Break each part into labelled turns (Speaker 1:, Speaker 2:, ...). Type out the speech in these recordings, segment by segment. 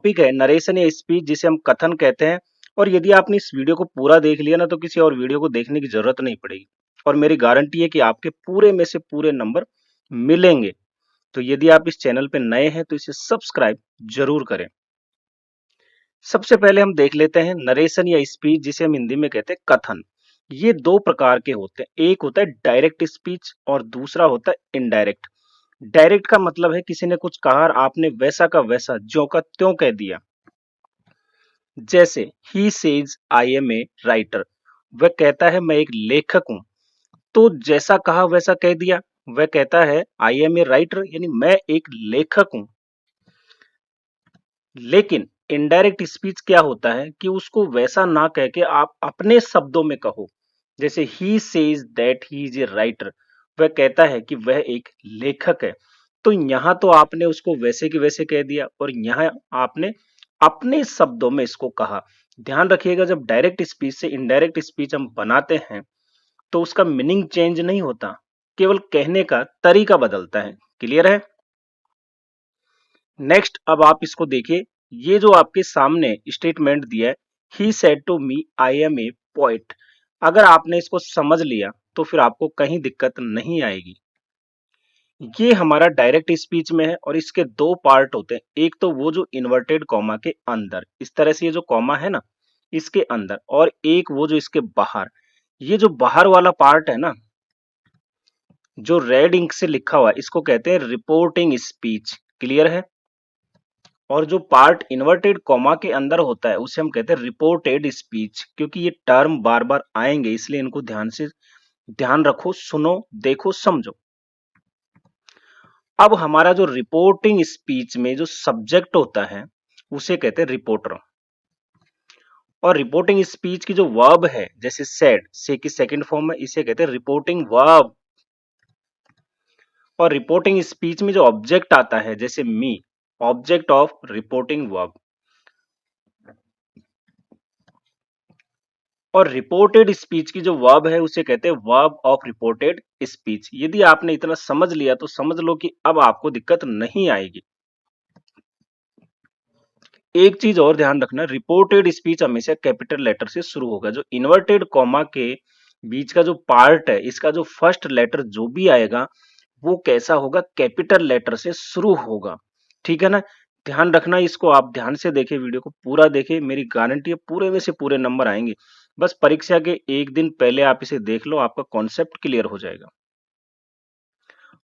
Speaker 1: Topic है narration या speech, जिसे हम कथन कहते हैं। और यदि आपने इस वीडियो को पूरा देख लिया ना, तो किसी और वीडियो को देखने की जरूरत नहीं पड़ेगी। और मेरी गारंटी है कि आपके पूरे में से पूरे नंबर मिलेंगे। तो यदि आप इस चैनल पे नए हैं तो इसे सब्सक्राइब जरूर करें। सबसे पहले हम देख लेते हैं नरेशन या स्पीच, जिसे हम हिंदी में कहते हैं कथन। ये दो प्रकार के होते हैं, एक होता है डायरेक्ट स्पीच और दूसरा होता है इनडायरेक्ट। डायरेक्ट का मतलब है किसी ने कुछ कहा और आपने वैसा का वैसा ज्यों का त्यों कह दिया। जैसे ही says I am a writer, वह कहता है मैं एक लेखक हूं। तो जैसा कहा वैसा कह दिया। वह कहता है आई एम ए राइटर, यानी मैं एक लेखक हूं। लेकिन इनडायरेक्ट स्पीच क्या होता है कि उसको वैसा ना कह के आप अपने शब्दों में कहो। जैसे ही says that he is A writer, वह कहता है कि वह एक लेखक है। तो यहां तो आपने उसको वैसे के वैसे कह दिया और यहां आपने अपने शब्दों में इसको कहा। ध्यान रखिएगा, जब डायरेक्ट स्पीच से इनडायरेक्ट स्पीच हम बनाते हैं तो उसका मीनिंग चेंज नहीं होता, केवल कहने का तरीका बदलता है। क्लियर है? नेक्स्ट, अब आप इसको देखिए। ये जो आपके सामने स्टेटमेंट दिया है, he said to me I am a poet, अगर आपने इसको समझ लिया तो फिर आपको कहीं दिक्कत नहीं आएगी। ये हमारा डायरेक्ट स्पीच में है और इसके दो पार्ट होते हैं। एक तो वो जो इन्वर्टेड कॉमा के अंदर, इस तरह से ये जो कॉमा है ना, इसके अंदर, और एक वो जो इसके बाहर। ये जो बाहर वाला पार्ट है ना, जो रेड इंक से लिखा हुआ है, इसको कहते हैं रिपोर्टिंग स्पीच। क्लियर है? और जो पार्ट इन्वर्टेड कॉमा के अंदर होता है उसे हम कहते हैं रिपोर्टेड स्पीच। क्योंकि ये टर्म बार बार आएंगे, इसलिए इनको ध्यान रखो, सुनो, देखो, समझो। अब हमारा जो रिपोर्टिंग स्पीच में जो सब्जेक्ट होता है उसे कहते हैं रिपोर्टर। और रिपोर्टिंग स्पीच की जो वर्ब है, जैसे सेड, से की सेकंड फॉर्म है, इसे कहते हैं रिपोर्टिंग वर्ब। और रिपोर्टिंग स्पीच में जो ऑब्जेक्ट आता है, जैसे मी, ऑब्जेक्ट ऑफ रिपोर्टिंग वर्ब। और रिपोर्टेड स्पीच की जो वर्ब है उसे कहते हैं वर्ब ऑफ रिपोर्टेड स्पीच। यदि आपने इतना समझ लिया तो समझ लो कि अब आपको दिक्कत नहीं आएगी। एक चीज और ध्यान रखना, रिपोर्टेड स्पीच हमेशा कैपिटल लेटर से शुरू होगा। जो इन्वर्टेड कॉमा के बीच का जो पार्ट है, इसका जो फर्स्ट लेटर जो भी आएगा वो कैसा होगा, कैपिटल लेटर से शुरू होगा। ठीक है ना? ध्यान रखना, इसको आप ध्यान से देखें, वीडियो को पूरा देखें, मेरी गारंटी है पूरे में से पूरे नंबर आएंगे। बस परीक्षा के एक दिन पहले आप इसे देख लो, आपका कॉन्सेप्ट क्लियर हो जाएगा।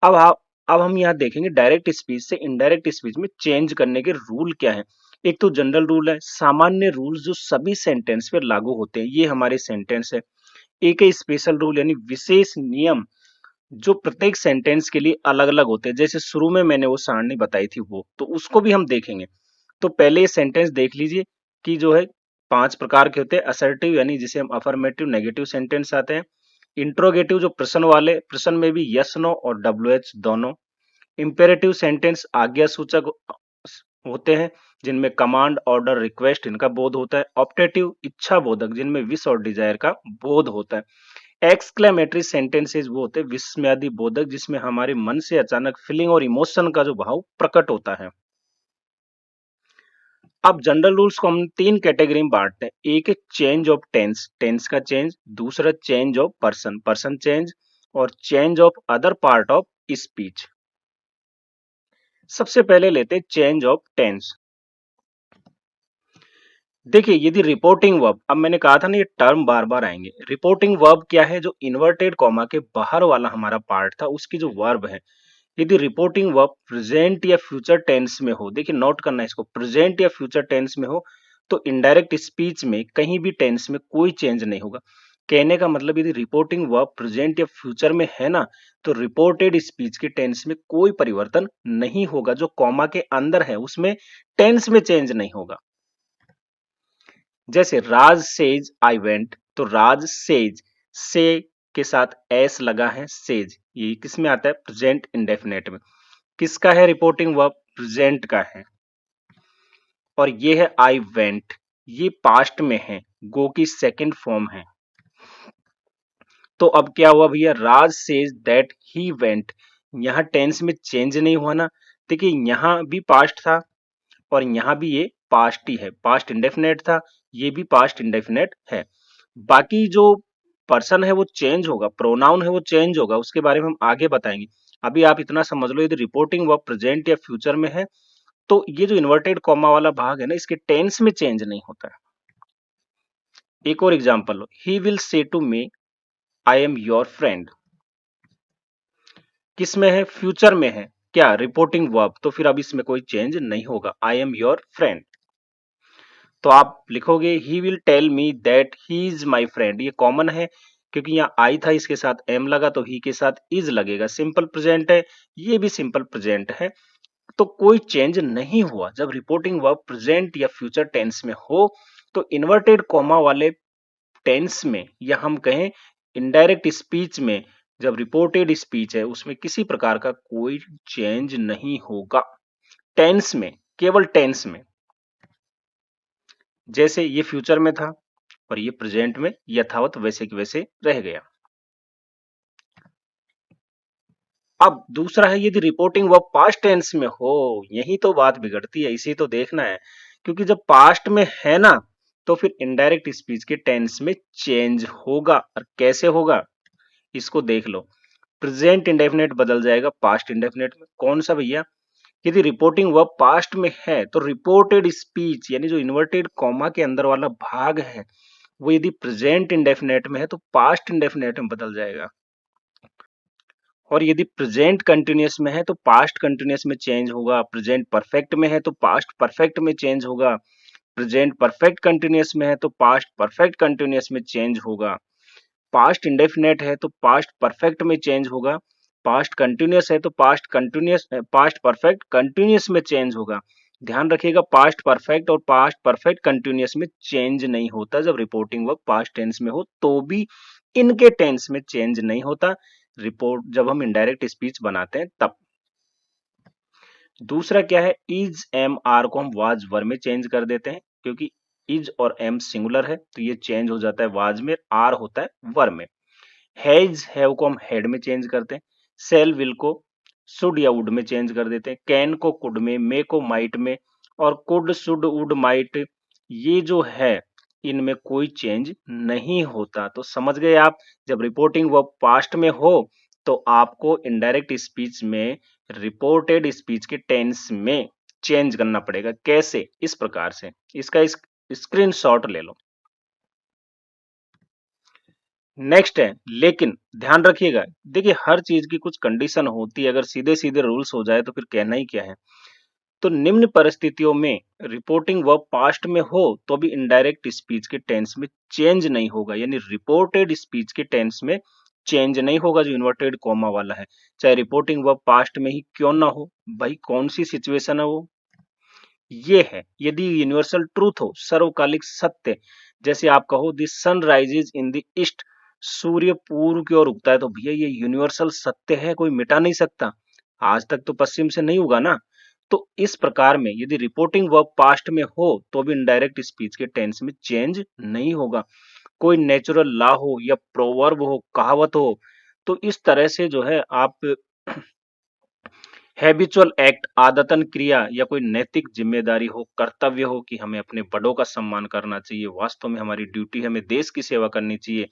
Speaker 1: अब आप अब हम यहाँ देखेंगे डायरेक्ट स्पीच से इनडायरेक्ट स्पीच में चेंज करने के रूल क्या है। एक तो जनरल रूल है, सामान्य रूल जो सभी सेंटेंस पे लागू होते हैं, ये हमारे सेंटेंस है। एक है स्पेशल रूल, यानी विशेष नियम जो प्रत्येक सेंटेंस के लिए अलग अलग होते हैं। जैसे शुरू में मैंने वो सारणी बताई थी, वो तो उसको भी हम देखेंगे। तो पहले ये सेंटेंस देख लीजिए कि जो है 5 प्रकार के होते हैं। असर्टिव, यानी जिसे हम अफर्मेटिव नेगेटिव सेंटेंस आते हैं। इंट्रोगेटिव, जो प्रश्न वाले, प्रश्न में भी यस नो और डब्ल्यू एच दोनों। इंपेरेटिव सेंटेंस आज्ञा सूचक होते हैं, जिनमें कमांड, ऑर्डर, रिक्वेस्ट इनका बोध होता है। ऑप्टेटिव, इच्छा बोधक, जिनमें विश और डिजायर का बोध होता है। एक्सक्लेमेटरी सेंटेंसेज वो होते हैं विस्मयादि बोधक, जिसमें हमारे मन से अचानक फीलिंग और इमोशन का जो भाव प्रकट होता है। अब जनरल रूल्स को हम 3 कैटेगरी में बांटते हैं। एक है चेंज ऑफ टेंस, टेंस का चेंज। दूसरा change of person, person change. और change of other part of speech. सबसे पहले लेते हैं चेंज ऑफ टेंस। देखिए, यदि रिपोर्टिंग वर्ब, अब मैंने कहा था ना ये टर्म बार बार आएंगे। रिपोर्टिंग वर्ब क्या है? जो इन्वर्टेड कॉमा के बाहर वाला हमारा पार्ट था उसकी जो वर्ब है। यदि रिपोर्टिंग वर्ब प्रेजेंट या फ्यूचर टेंस में हो, देखिए नोट करना है इसको, प्रेजेंट या फ्यूचर टेंस में हो, तो इनडायरेक्ट स्पीच में कहीं भी टेंस में कोई चेंज नहीं होगा। कहने का मतलब, यदि रिपोर्टिंग वर्ब प्रेजेंट या फ्यूचर में है ना, तो रिपोर्टेड स्पीच के टेंस में कोई परिवर्तन नहीं होगा। जो कॉमा के अंदर है उसमें टेंस में चेंज नहीं होगा। जैसे राज सेज आई वेंट, तो राज सेज, से के साथ एस लगा है, सेज, ये किस में आता है? प्रेजेंट इंडेफिनेट में। किसका है रिपोर्टिंग वर्ब? प्रेजेंट का है। और ये है आई वेंट, ये पास्ट में है, गो की सेकंड फॉर्म है। तो अब क्या हुआ भैया? राज सेज दैट ही वेंट, यहां टेंस में चेंज नहीं हुआ ना। देखिए यहां भी पास्ट था और यहां भी ये पास्ट ही है, पास्ट इंडेफिनेट था, ये भी पास्ट इंडेफिनेट है। बाकी जो पर्सन है वो चेंज होगा, प्रोनाउन है वो चेंज होगा, उसके बारे में हम आगे बताएंगे। अभी आप इतना समझ लो, यदि रिपोर्टिंग वर्ब प्रेजेंट या फ्यूचर में है तो ये जो इन्वर्टेड कॉमा वाला भाग है ना, इसके टेंस में चेंज नहीं होता है। एक और एग्जांपल लो, he will say to me I am your friend. किस में है? फ्यूचर में है। क्या? रिपोर्टिंग वर्ब, तो फिर अब इसमें कोई चेंज नहीं होगा, आई एम योर फ्रेंड। तो आप लिखोगे he will tell me that he is my friend. ये कॉमन है क्योंकि यहाँ आई था, इसके साथ एम लगा तो ही के साथ इज लगेगा। सिंपल प्रेजेंट है, ये भी सिंपल प्रेजेंट है, तो कोई चेंज नहीं हुआ। जब रिपोर्टिंग वर्ब प्रेजेंट या फ्यूचर टेंस में हो तो इन्वर्टेड कॉमा वाले टेंस में, या हम कहें इनडायरेक्ट स्पीच में, जब रिपोर्टेड स्पीच है उसमें किसी प्रकार का कोई चेंज नहीं होगा। टेंस में, केवल टेंस में। जैसे ये फ्यूचर में था और ये प्रेजेंट में यथावत वैसे के वैसे रह गया। अब दूसरा है, यदि रिपोर्टिंग वर्ब पास्ट टेंस में हो, यही तो बात बिगड़ती है, इसी तो देखना है। क्योंकि जब पास्ट में है ना, तो फिर इनडायरेक्ट स्पीच के टेंस में चेंज होगा। और कैसे होगा इसको देख लो। प्रेजेंट इंडेफिनेट बदल जाएगा पास्ट इंडेफिनेट में। कौन सा भैया? यदि रिपोर्टिंग वर्ब पास्ट में है तो रिपोर्टेड स्पीच यानी जो इन्वर्टेड कॉमा के अंदर वाला भाग है वो यदि प्रेजेंट इंडेफिनेट में है तो पास्ट इंडेफिनेट में बदल जाएगा। और यदि प्रेजेंट कंटिन्यूअस में है तो पास्ट कंटिन्यूअस में चेंज होगा। प्रेजेंट परफेक्ट में है तो पास्ट परफेक्ट में चेंज होगा। प्रेजेंट परफेक्ट कंटिन्यूअस में है तो पास्ट परफेक्ट कंटिन्यूअस में चेंज होगा। पास्ट इंडेफिनेट है तो पास्ट परफेक्ट में चेंज होगा। पास्ट कंटिन्यूअस है तो पास्ट परफेक्ट कंटिन्यूअस में चेंज होगा। ध्यान रखिएगा, पास्ट परफेक्ट और पास्ट परफेक्ट कंटिन्यूअस में चेंज नहीं होता। जब रिपोर्टिंग वर्ब पास्ट टेंस में हो तो भी इनके टेंस में चेंज नहीं होता। रिपोर्ट जब हम इनडायरेक्ट स्पीच बनाते हैं तब। दूसरा क्या है? इज एम आर को हम वाज वर में चेंज कर देते हैं, क्योंकि इज और एम सिंगुलर है तो ये चेंज हो जाता है वाज में, आर होता है वर में। हैज हैव को हम हेड में चेंज करते हैं। सेल विल को शुड या वुड में चेंज कर देते हैं। कैन को कुड में, मे को माइट में, और कुड शुड वुड माइट, ये जो है इनमें कोई चेंज नहीं होता। तो समझ गए आप, जब रिपोर्टिंग वर्ब पास्ट में हो तो आपको इनडायरेक्ट स्पीच में रिपोर्टेड स्पीच के टेंस में चेंज करना पड़ेगा। कैसे? इस प्रकार से, इसका स्क्रीनशॉट ले लो। नेक्स्ट है लेकिन। ध्यान रखिएगा, देखिए हर चीज की कुछ कंडीशन होती है, अगर सीधे सीधे रूल्स हो जाए तो फिर कहना ही क्या है। तो निम्न परिस्थितियों में रिपोर्टिंग वर्ब पास्ट में हो तो भी इनडायरेक्ट स्पीच के टेंस में चेंज नहीं होगा, यानी रिपोर्टेड स्पीच के टेंस में चेंज नहीं होगा जो इन्वर्टेड कॉमा वाला है, चाहे रिपोर्टिंग वर्ब पास्ट में ही क्यों ना हो। भाई कौन सी सिचुएशन है वो? ये है यदि यूनिवर्सल ट्रूथ हो, सर्वकालिक सत्य। जैसे आप कहो the sun rises in the east, सूर्य पूर्व की ओर उगता है, तो भैया ये यूनिवर्सल सत्य है, कोई मिटा नहीं सकता। आज तक तो पश्चिम से नहीं उगा ना। तो इस प्रकार में यदि रिपोर्टिंग वर्ब पास्ट में हो तो भी इनडायरेक्ट स्पीच के टेंस में चेंज नहीं होगा। कोई नेचुरल लॉ हो या प्रोवर्ब हो, कहावत हो, तो इस तरह से जो है आप हैबिचुअल एक्ट, आदतन क्रिया, या कोई नैतिक जिम्मेदारी हो, कर्तव्य हो कि हमें अपने बड़ों का सम्मान करना चाहिए, वास्तव में हमारी ड्यूटी है, हमें देश की सेवा करनी चाहिए।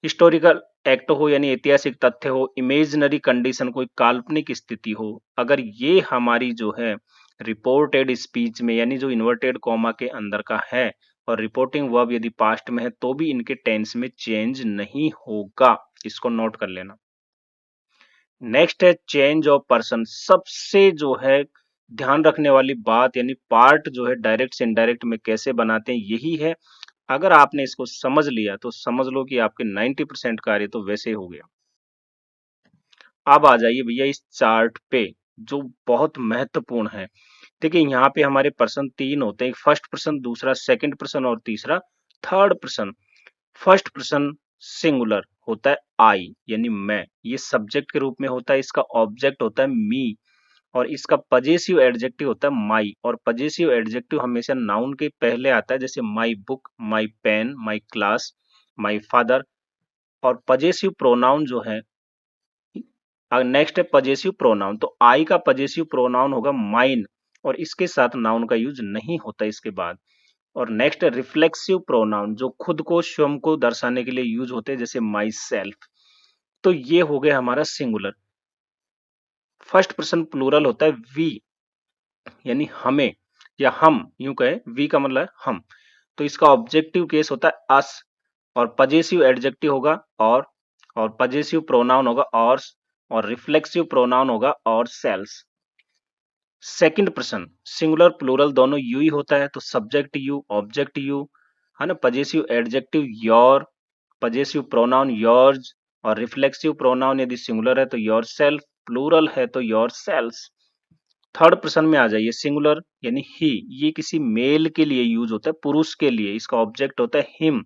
Speaker 1: हिस्टोरिकल एक्ट हो यानी ऐतिहासिक तथ्य हो, इमेजिनरी कंडीशन कोई काल्पनिक स्थिति हो, अगर ये हमारी जो है रिपोर्टेड स्पीच में यानी जो इन्वर्टेड कॉमा के अंदर का है और रिपोर्टिंग वर्ब यदि पास्ट में है तो भी इनके टेंस में चेंज नहीं होगा। इसको नोट कर लेना। नेक्स्ट है चेंज ऑफ पर्सन। सबसे जो है ध्यान रखने वाली बात, यानी पार्ट जो है डायरेक्ट से इनडायरेक्ट में कैसे बनाते हैं, यही है। अगर आपने इसको समझ लिया तो समझ लो कि आपके 90% कार्य तो वैसे हो गया। अब आ जाइए भैया इस चार्ट पे, जो बहुत महत्वपूर्ण है। देखिए यहाँ पे हमारे पर्सन तीन होते हैं, एक फर्स्ट पर्सन, दूसरा सेकंड पर्सन और तीसरा third person. First person singular होता है आई यानी मैं, ये सब्जेक्ट के रूप में होता है, इसका ऑब्जेक्ट होता है मी, और इसका पजेसिव एडजेक्टिव होता है माई। और पजेसिव एडजेक्टिव हमेशा नाउन के पहले आता है, जैसे my book, my pen, my class, my father. और पजेसिव प्रोनाउन जो है, नेक्स्ट है पजेसिव प्रोनाउन, तो आई का पजेसिव प्रोनाउन होगा माइन, और इसके साथ नाउन का यूज नहीं होता इसके बाद। और नेक्स्ट है रिफ्लेक्सिव प्रोनाउन, जो खुद को स्वयं को दर्शाने के लिए यूज होते हैं, जैसे माई सेल्फ। तो ये हो गया हमारा सिंगुलर। फर्स्ट पर्सन प्लूरल होता है वी, यानी हमें या हम, यूं कहे वी का मतलब है हम। तो इसका ऑब्जेक्टिव केस होता है अस, और पजेसिव एडजेक्टिव होगा और पजेसिव प्रोनाउन होगा और रिफ्लेक्सिव प्रोनाउन होगा और selves. Second person singular plural दोनों यू ही होता है, तो सब्जेक्ट यू ऑब्जेक्ट यू, है ना। Possessive adjective your, possessive pronoun yours, और रिफ्लेक्सिव प्रोनाउन यदि सिंगुलर है तो योर सेल्फ, प्लूरल है तो योर सेल्स। थर्ड पर्सन में आ जाइए, सिंगुलर यानी ही, ये किसी मेल के लिए यूज होता है, पुरुष के लिए। इसका ऑब्जेक्ट होता है हिम,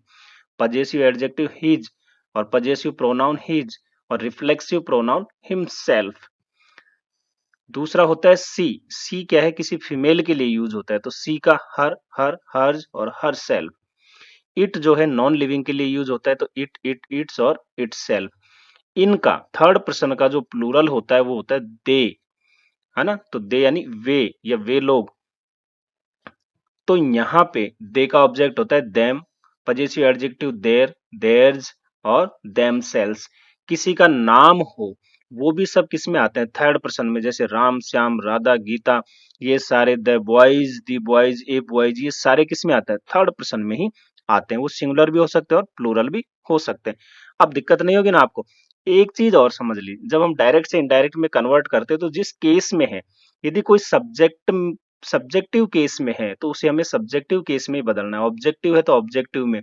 Speaker 1: पजेसिव एडजेक्टिव हिज, और पजेसिव प्रोनाउन हिज, और रिफ्लेक्सिव प्रोनाउन हिमसेल्फ। दूसरा होता है सी, सी क्या है, किसी फीमेल के लिए यूज होता है, तो सी का हर हर्ज और हर सेल्फ। इट जो है नॉन लिविंग के लिए यूज होता है, तो इट इट्स और इट्स सेल्फ। इनका थर्ड पर्सन का जो प्लूरल होता है वो होता है दे, है ना। तो दे यानी वे या वे लोग। तो यहाँ पे दे का ऑब्जेक्ट होता है them, possessive adjective their, theirs और देम सेल्स। किसी का नाम हो वो भी सब किस में आते हैं, थर्ड पर्सन में, जैसे राम, श्याम, राधा, गीता, ये सारे the boys, the boys, A boys, ये सारे किस में आते हैं, थर्ड पर्सन में ही आते हैं। वो सिंगुलर भी हो सकते हैं और प्लूरल भी हो सकते हैं। अब दिक्कत नहीं होगी ना आपको। एक चीज और समझ ली, जब हम डायरेक्ट से इनडायरेक्ट में कन्वर्ट करते हैं तो जिस केस में है, यदि कोई सब्जेक्टिव केस में है तो उसे हमें सब्जेक्टिव केस में ही बदलना है। ऑब्जेक्टिव है तो ऑब्जेक्टिव में,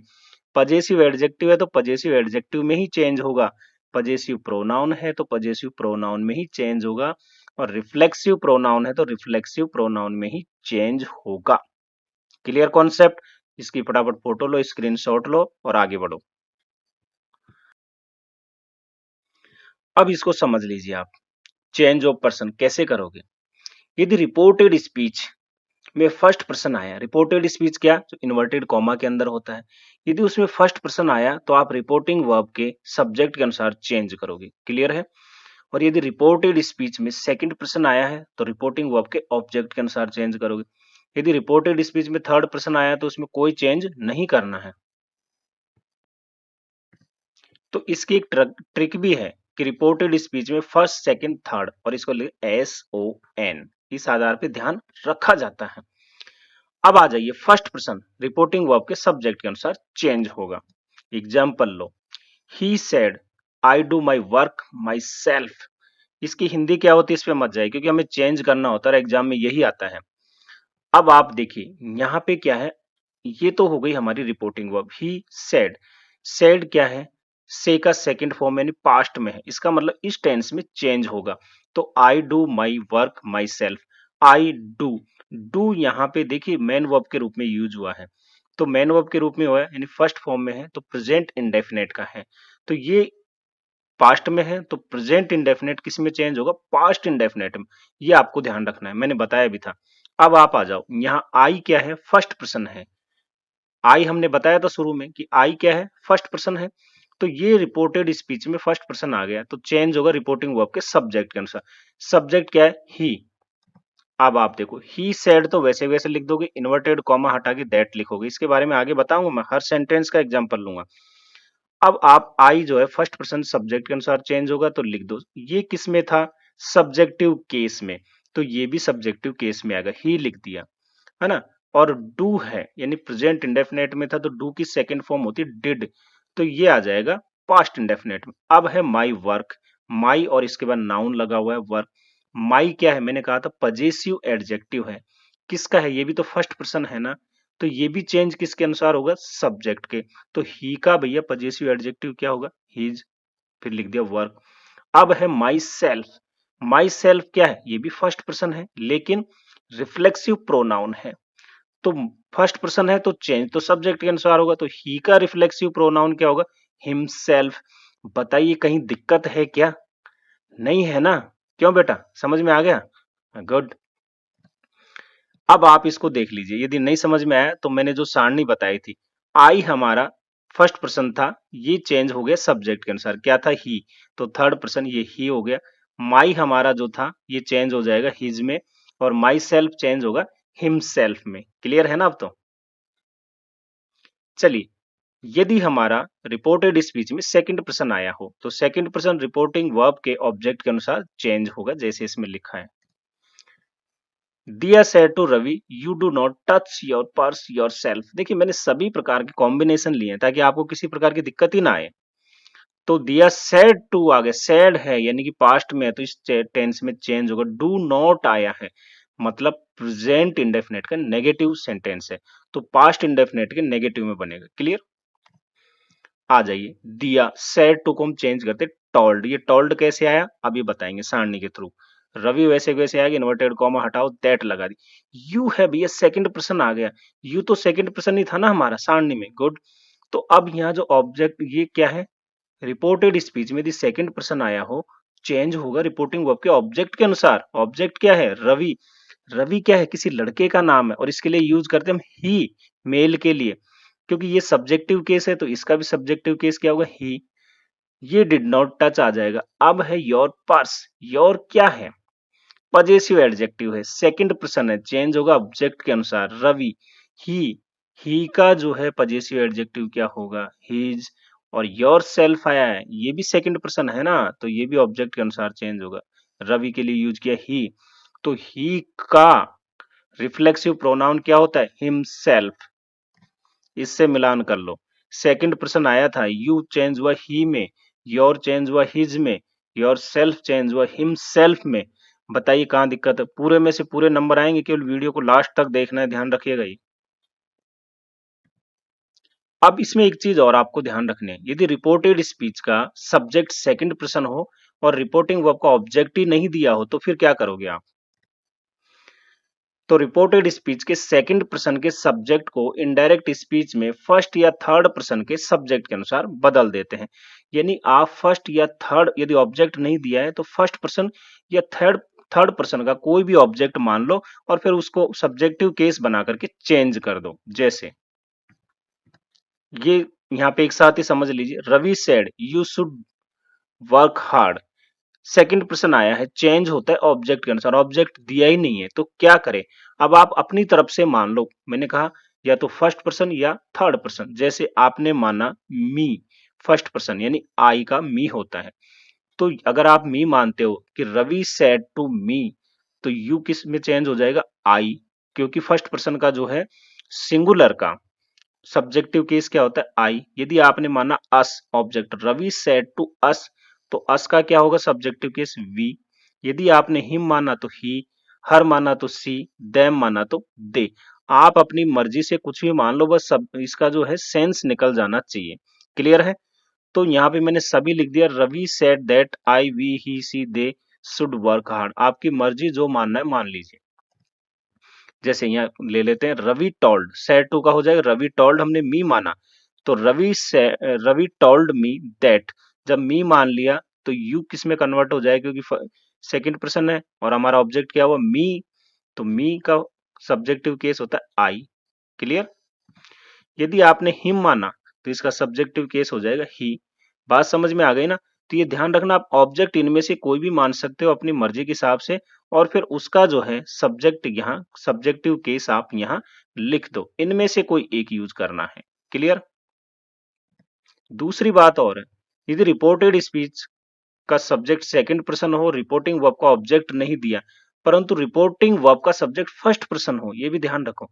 Speaker 1: पजेसिव एडजेक्टिव है तो पजेसिव एडजेक्टिव में ही चेंज होगा, पजेसिव प्रोनाउन है तो पजेसिव प्रोनाउन में ही चेंज होगा, और रिफ्लेक्सिव प्रोनाउन है तो रिफ्लेक्सिव प्रोनाउन में ही चेंज होगा। Clear concept. इसकी फटाफट फोटो लो, स्क्रीनशॉट लो और आगे बढ़ो। अब इसको समझ लीजिए आप, चेंज ऑफ पर्सन कैसे करोगे। यदि रिपोर्टेड स्पीच में फर्स्ट पर्सन आया, रिपोर्टेड स्पीच क्या, जो इन्वर्टेड कॉमा के अंदर होता है, यदि उसमें फर्स्ट पर्सन आया तो आप रिपोर्टिंग वर्ब के सब्जेक्ट के अनुसार चेंज करोगे। क्लियर है। और यदि रिपोर्टेड स्पीच में सेकंड पर्सन आया है तो रिपोर्टिंग वर्ब के ऑब्जेक्ट के अनुसार चेंज करोगे। यदि रिपोर्टेड स्पीच में थर्ड पर्सन आया तो उसमें कोई चेंज नहीं करना है। तो इसकी एक ट्रिक भी है कि रिपोर्टेड स्पीच में फर्स्ट, सेकंड, थर्ड, और इसको SON, इस आधार पे ध्यान रखा जाता है। अब आ जाइए फर्स्ट पर्सन रिपोर्टिंग वर्ब के सब्जेक्ट के अनुसार चेंज होगा। Example low, he said I do my work my self. इसकी हिंदी क्या होती है इस पे मत जाए, क्योंकि हमें चेंज करना होता है, एग्जाम में यही आता है। अब आप देखिए यहाँ पे क्या है, ये तो हो गई हमारी reporting verb. He said, said क्या है, से का सेकंड फॉर्म यानी पास्ट में है, इसका मतलब इस टेंस में चेंज होगा। तो I do my work my self, I do, do यहाँ पे देखिए मेन वर्ब के रूप में यूज हुआ है, तो मेन वर्ब के रूप में हुआ है यानी फर्स्ट फॉर्म में है, तो प्रेजेंट इंडेफिनेट का है। तो ये पास्ट में है तो प्रेजेंट इंडेफिनेट किस में चेंज होगा, पास्ट इंडेफिनेट में। ये आपको ध्यान रखना है, मैंने बताया भी था। अब आप आ जाओ, यहाँ आई क्या है, फर्स्ट पर्सन है। आई हमने बताया था शुरू में कि आई क्या है, फर्स्ट पर्सन है। तो ये रिपोर्टेड स्पीच में फर्स्ट पर्सन आ गया तो चेंज होगा रिपोर्टिंग वर्ब के सब्जेक्ट के अनुसार। सब्जेक्ट क्या है, ही। अब आप देखो, ही सेड तो वैसे वैसे लिख दोगे, इन्वर्टेड कॉमा हटा के दैट लिखोगे। इसके बारे में आगे बताऊंगा, मैं हर सेंटेंस का एग्जांपल लूंगा। अब आप आई जो है फर्स्ट पर्सन सब्जेक्ट के अनुसार चेंज होगा तो लिख दो। ये किस में था, सब्जेक्टिव केस में, तो ये भी सब्जेक्टिव केस में आएगा, ही लिख दिया, है ना। और डू है यानी प्रेजेंट इंडेफिनेट में था तो डू की सेकंड फॉर्म होती है डिड, तो ये आ जाएगा पास्ट इंडेफिनेट में। अब है माई वर्क, माई और इसके बाद नाउन लगा हुआ है वर्क। माई क्या है, मैंने कहा था पजेसिव एडजेक्टिव है, किसका है, ये भी तो फर्स्ट पर्सन है ना, तो ये भी चेंज किसके अनुसार होगा, सब्जेक्ट के। तो ही का भैया पजेसिव एडजेक्टिव क्या होगा, हीज, फिर लिख दिया वर्क। अब है माई सेल्फ, माई सेल्फ क्या है, ये भी फर्स्ट पर्सन है लेकिन रिफ्लेक्सिव प्रोनाउन है, तो फर्स्ट पर्सन है तो चेंज तो सब्जेक्ट के अनुसार होगा, तो ही का रिफ्लेक्सिव प्रोनाउन क्या होगा, हिमसेल्फ। बताइए कहीं दिक्कत है क्या, नहीं है ना। क्यों बेटा, समझ में आ गया, गुड। अब आप इसको देख लीजिए, यदि नहीं समझ में आया तो मैंने जो सारणी बताई थी, आई हमारा फर्स्ट पर्सन था, ये चेंज हो गया सब्जेक्ट के अनुसार, क्या था, ही, तो थर्ड पर्सन ये ही हो गया। माई हमारा जो था ये चेंज हो जाएगा हिज में, और माई सेल्फ चेंज होगा हिमसेल्फ में। क्लियर है ना अब तो? चलिए, यदि हमारा रिपोर्टेड स्पीच में सेकंड पर्सन आया हो तो सेकंड पर्सन रिपोर्टिंग वर्ब के ऑब्जेक्ट के अनुसार चेंज होगा, जैसे इसमें लिखा है। Diya said to Ravi, you do not touch your purse yourself. देखिए, मैंने सभी प्रकार के कॉम्बिनेशन लिए हैं ताकि आपको किसी प्रकार की दिक्कत ही ना आए। तो दिया सेड टू आ गया, सेड है यानी कि पास्ट में है तो इस टेंस में चेंज होगा। डू नॉट आया है मतलब प्रेजेंट इंडेफिनेट का नेगेटिव सेंटेंस है, तो पास्ट इंडेफिनेट के नेगेटिव में बनेगा। क्लियर? आ जाइए, दिया सेड टू को हम चेंज करते टोल्ड। ये टोल्ड कैसे आया अभी बताएंगे सारणी के थ्रू। रवि वैसे वैसे आएगा, इन्वर्टेड कॉमा हटाओ, दैट लगा दी। यू है भैया, सेकंड पर्सन आ गया। यू तो सेकंड पर्सन ही था ना हमारा सारणी में। गुड। तो अब यहाँ जो ऑब्जेक्ट ये क्या है, रिपोर्टेड स्पीच में यदि सेकंड पर्सन आया हो चेंज होगा रिपोर्टिंग वर्ब के ऑब्जेक्ट के अनुसार। ऑब्जेक्ट क्या है? रवि। रवि क्या है? किसी लड़के का नाम है और इसके लिए यूज करते हैं हम ही, मेल के लिए। क्योंकि ये सब्जेक्टिव केस है तो इसका भी सब्जेक्टिव केस क्या होगा? ही। ये डिड नॉट टच आ जाएगा। अब है योर पर्स। योर क्या है? पजेसिव एडजेक्टिव है, सेकंड पर्सन है, चेंज होगा ऑब्जेक्ट के अनुसार। रवि, ही। ही का जो है पजेसिव एडजेक्टिव क्या होगा? हिज। और योर सेल्फ आया है, ये भी सेकंड पर्सन है ना, तो ये भी ऑब्जेक्ट के अनुसार चेंज होगा। रवि के लिए यूज किया ही, तो ही का रिफ्लेक्सिव प्रोनाउन क्या होता है? हिमसेल्फ। इससे मिलान कर लो। सेकंड पर्सन आया था, यू चेंज हुआ ही में, योर चेंज हुआ हिज में, योर सेल्फ चेंज हुआ हिमसेल्फ में। बताइए कहाँ दिक्कत है? पूरे में से पूरे नंबर आएंगे, केवल वीडियो को लास्ट तक देखना है, ध्यान रखिएगा ये। अब इसमें एक चीज और आपको ध्यान रखनी है, यदि रिपोर्टेड स्पीच का सब्जेक्ट सेकंड पर्सन हो और रिपोर्टिंग वर्ब का ऑब्जेक्ट ही नहीं दिया हो तो फिर क्या करोगे आप? तो रिपोर्टेड स्पीच के सेकंड पर्सन के सब्जेक्ट को इनडायरेक्ट स्पीच में फर्स्ट या थर्ड पर्सन के सब्जेक्ट के अनुसार बदल देते हैं। यानी आप फर्स्ट या थर्ड, यदि ऑब्जेक्ट नहीं दिया है तो फर्स्ट पर्सन या थर्ड थर्ड पर्सन का कोई भी ऑब्जेक्ट मान लो और फिर उसको सब्जेक्टिव केस बना करके चेंज कर दो। जैसे ये यहाँ पे एक साथ ही समझ लीजिए, Ravi said you should work hard. Second person आया है, चेंज होता है ऑब्जेक्ट के अनुसार। ऑब्जेक्ट दिया ही नहीं है तो क्या करें? अब आप अपनी तरफ से मान लो, मैंने कहा या तो फर्स्ट पर्सन या थर्ड पर्सन। जैसे आपने माना मी, फर्स्ट पर्सन यानी आई का मी होता है, तो अगर आप मी मानते हो कि रवि सेड टू मी, तो यू किस में चेंज हो जाएगा? आई। क्योंकि फर्स्ट पर्सन का जो है सिंगुलर का सब्जेक्टिव केस क्या होता है? आई। यदि आपने माना us, object Ravi said to us, तो अस का क्या होगा सब्जेक्टिव केस? वी। यदि आपने हिम माना तो ही, हर माना तो सी, देम माना तो दे। आप अपनी मर्जी से कुछ भी मान लो, बस सब इसका जो है सेंस निकल जाना चाहिए। क्लियर है? तो यहाँ पे मैंने सभी लिख दिया। Ravi said that I we he see they should work hard. आपकी मर्जी, जो मानना है मान लीजिए। जैसे यहाँ ले लेते हैं रवि टोल्ड, सेड टू का हो जाएगा रवि टोल्ड, हमने मी माना तो रवि टोल्ड मी दैट। जब मी मान लिया तो यू किस में कन्वर्ट हो जाएगा? क्योंकि सेकंड पर्सन है और हमारा ऑब्जेक्ट क्या हुआ? मी। तो मी का सब्जेक्टिव केस होता है आई। क्लियर? यदि आपने हिम माना तो इसका सब्जेक्टिव केस हो जाएगा ही। बात समझ में आ गई ना? तो ये ध्यान रखना, आप ऑब्जेक्ट इनमें से कोई भी मान सकते हो अपनी मर्जी के हिसाब से, और फिर उसका जो है सब्जेक्ट यहाँ सब्जेक्टिव केस आप यहाँ लिख दो। इनमें से कोई एक यूज करना है। क्लियर? दूसरी बात और है, यदि रिपोर्टेड स्पीच का सब्जेक्ट सेकंड पर्सन हो, रिपोर्टिंग वर्ब का ऑब्जेक्ट नहीं दिया, परंतु रिपोर्टिंग वर्ब का सब्जेक्ट फर्स्ट पर्सन हो, ये भी ध्यान रखो।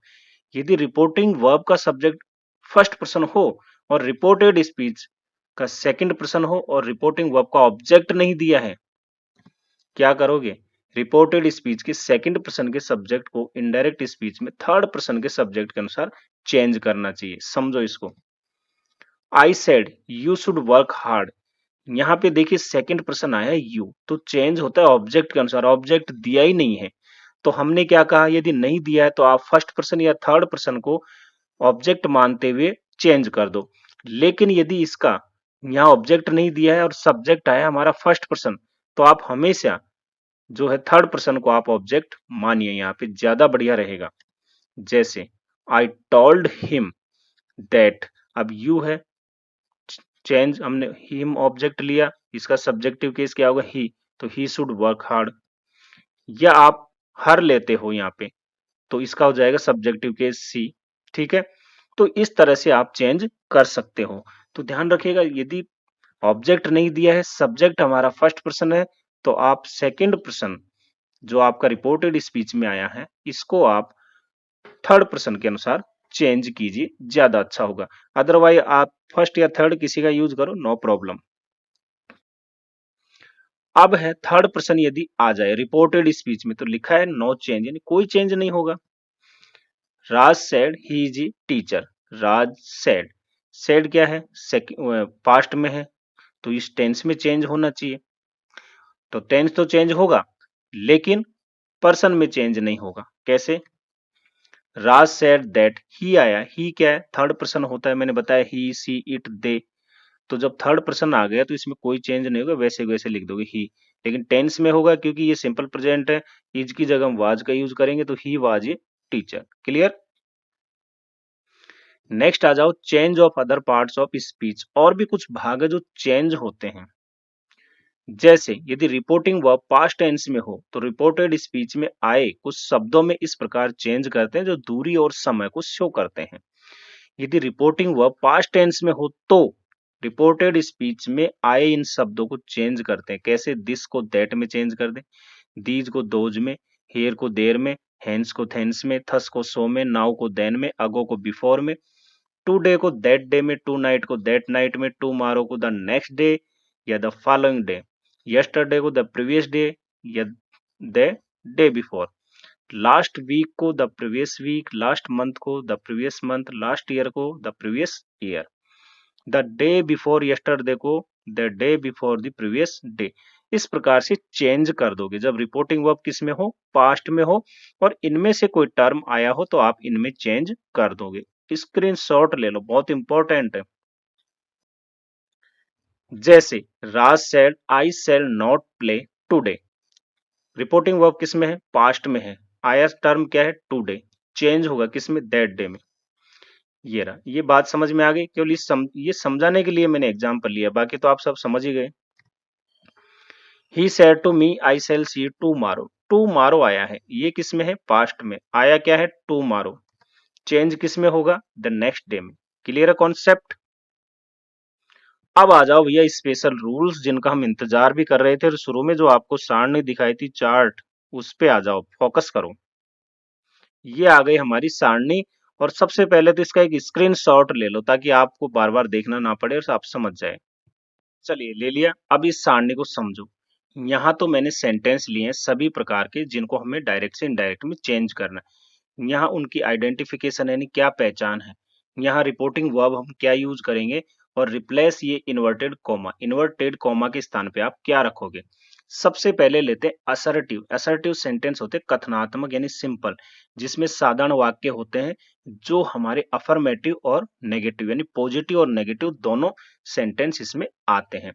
Speaker 1: यदि रिपोर्टिंग वर्ब का सब्जेक्ट फर्स्ट पर्सन हो और रिपोर्टेड स्पीच का सेकंड पर्सन हो और रिपोर्टिंग वर्ब का ऑब्जेक्ट नहीं दिया है, क्या करोगे? रिपोर्टेड स्पीच के सेकंड पर्सन के सब्जेक्ट को इनडायरेक्ट स्पीच में थर्ड पर्सन के सब्जेक्ट के अनुसार चेंज करना चाहिए। समझो इसको। I said you should work hard. यहाँ पे देखिए सेकंड पर्सन आया यू, तो चेंज होता है ऑब्जेक्ट के अनुसार। ऑब्जेक्ट दिया ही नहीं है तो हमने क्या कहा? यदि नहीं दिया है तो आप फर्स्ट पर्सन या थर्ड पर्सन को ऑब्जेक्ट मानते हुए चेंज कर दो। लेकिन यदि इसका यहाँ ऑब्जेक्ट नहीं दिया है और सब्जेक्ट आया हमारा फर्स्ट पर्सन, तो आप हमेशा जो है थर्ड पर्सन को आप ऑब्जेक्ट मानिए, यहाँ पे ज्यादा बढ़िया रहेगा। जैसे आई टोल्ड हिम दैट, अब यू है, चेंज हमने हिम ऑब्जेक्ट लिया, इसका सब्जेक्टिव केस क्या होगा? ही, तो ही शुड वर्क हार्ड। या आप हर लेते हो यहाँ पे, तो इसका हो जाएगा सब्जेक्टिव केस सी। ठीक है, तो इस तरह से आप चेंज कर सकते हो। तो ध्यान रखिएगा, यदि ऑब्जेक्ट नहीं दिया है, सब्जेक्ट हमारा फर्स्ट पर्सन है, तो आप सेकंड पर्सन जो आपका रिपोर्टेड स्पीच में आया है, इसको आप थर्ड पर्सन के अनुसार चेंज कीजिए, ज्यादा अच्छा होगा। अदरवाइज आप फर्स्ट या थर्ड किसी का यूज करो, नो प्रॉब्लम। अब है थर्ड पर्सन यदि आ जाए रिपोर्टेड स्पीच में, तो लिखा है नो चेंज, यानी कोई चेंज नहीं होगा। Raj said he is a teacher. Raj said, said क्या है, पास्ट में है, तो इस टेंस में चेंज होना चाहिए। तो टेंस तो चेंज होगा, लेकिन पर्सन में चेंज नहीं होगा। कैसे? राज सेड दैट, ही आया, ही क्या है, थर्ड पर्सन होता है, मैंने बताया ही सी इट दे। तो जब थर्ड पर्सन आ गया तो इसमें कोई चेंज नहीं होगा, वैसे वैसे लिख दोगे ही। लेकिन टेंस में होगा, क्योंकि ये सिंपल प्रेजेंट है, इज की जगह हम वाज का यूज करेंगे, तो he was a teacher. Clear? Next आ जाओ, change of other parts of speech. और भी कुछ भाग है जो चेंज होते हैं। जैसे यदि रिपोर्टिंग वर्ब पास्ट टेंस में हो, तो रिपोर्टेड स्पीच में आए कुछ शब्दों में इस प्रकार चेंज करते हैं जो दूरी और समय को शो करते हैं। यदि रिपोर्टिंग वर्ब पास्ट टेंस में हो, तो रिपोर्टेड स्पीच में आए इन शब्दों को चेंज करते हैं। कैसे? दिस को दैट में चेंज कर दें, दीज को दोज में, हेयर को देर में, हेंस को थेंस में, थस को सो में, नाउ को देन में, अगो को बिफोर में, टू डे को दैट डे में, टू नाइट को दैट नाइट में, टू मारो को द नेक्स्ट डे या द फॉलोइंग डे, यस्टरडे को द प्रीवियस डे या the day before, last week को the previous week, last month को the previous month, last year को the previous year, the day before yesterday को the day before the previous day. इस प्रकार से change कर दोगे जब रिपोर्टिंग वर्ब किस में हो, पास्ट में हो, और इनमें से कोई टर्म आया हो तो आप इनमें चेंज कर दोगे। स्क्रीनशॉट ले लो, बहुत इंपॉर्टेंट है। जैसे Raj said I shall not play today, reporting verb किस में है, पास्ट में है, आया टर्म क्या है, टुडे, चेंज होगा किसमें, दैट डे में। ये रहा, ये बात समझ में आ गई? केवल ये समझाने के लिए मैंने एग्जांपल लिया, बाकी तो आप सब समझ ही गए। He said to me I shall see tomorrow, tomorrow आया है, ये किस में है, पास्ट में, आया क्या है, टुमारो, चेंज किस में होगा, द नेक्स्ट डे में। क्लियर है कॉन्सेप्ट? अब आ जाओ भैया स्पेशल रूल्स जिनका हम इंतजार भी कर रहे थे, और शुरू में जो आपको सारणी दिखाई थी चार्ट, उस पे आ जाओ, फोकस करो। ये आ गई हमारी सारणी, और सबसे पहले तो इसका एक स्क्रीनशॉट ले लो ताकि आपको बार बार देखना ना पड़े और आप समझ जाए। चलिए ले लिया, अब इस सारणी को समझो। यहाँ तो मैंने सेंटेंस लिए हैं सभी प्रकार के जिनको हमें डायरेक्ट से इनडायरेक्ट में चेंज करना है। यहाँ उनकी आइडेंटिफिकेशन यानी क्या पहचान है, यहाँ रिपोर्टिंग वर्ब हम क्या यूज करेंगे, और रिप्लेस ये इन्वर्टेड कॉमा के स्थान पे आप क्या रखोगे। सबसे पहले लेते हैं असर्टिव। असर्टिव सेंटेंस होते हैं कथनात्मक यानी सिंपल, जिसमें साधारण वाक्य होते हैं जो हमारे अफर्मेटिव और नेगेटिव यानी पॉजिटिव और नेगेटिव दोनों सेंटेंस इसमें आते हैं।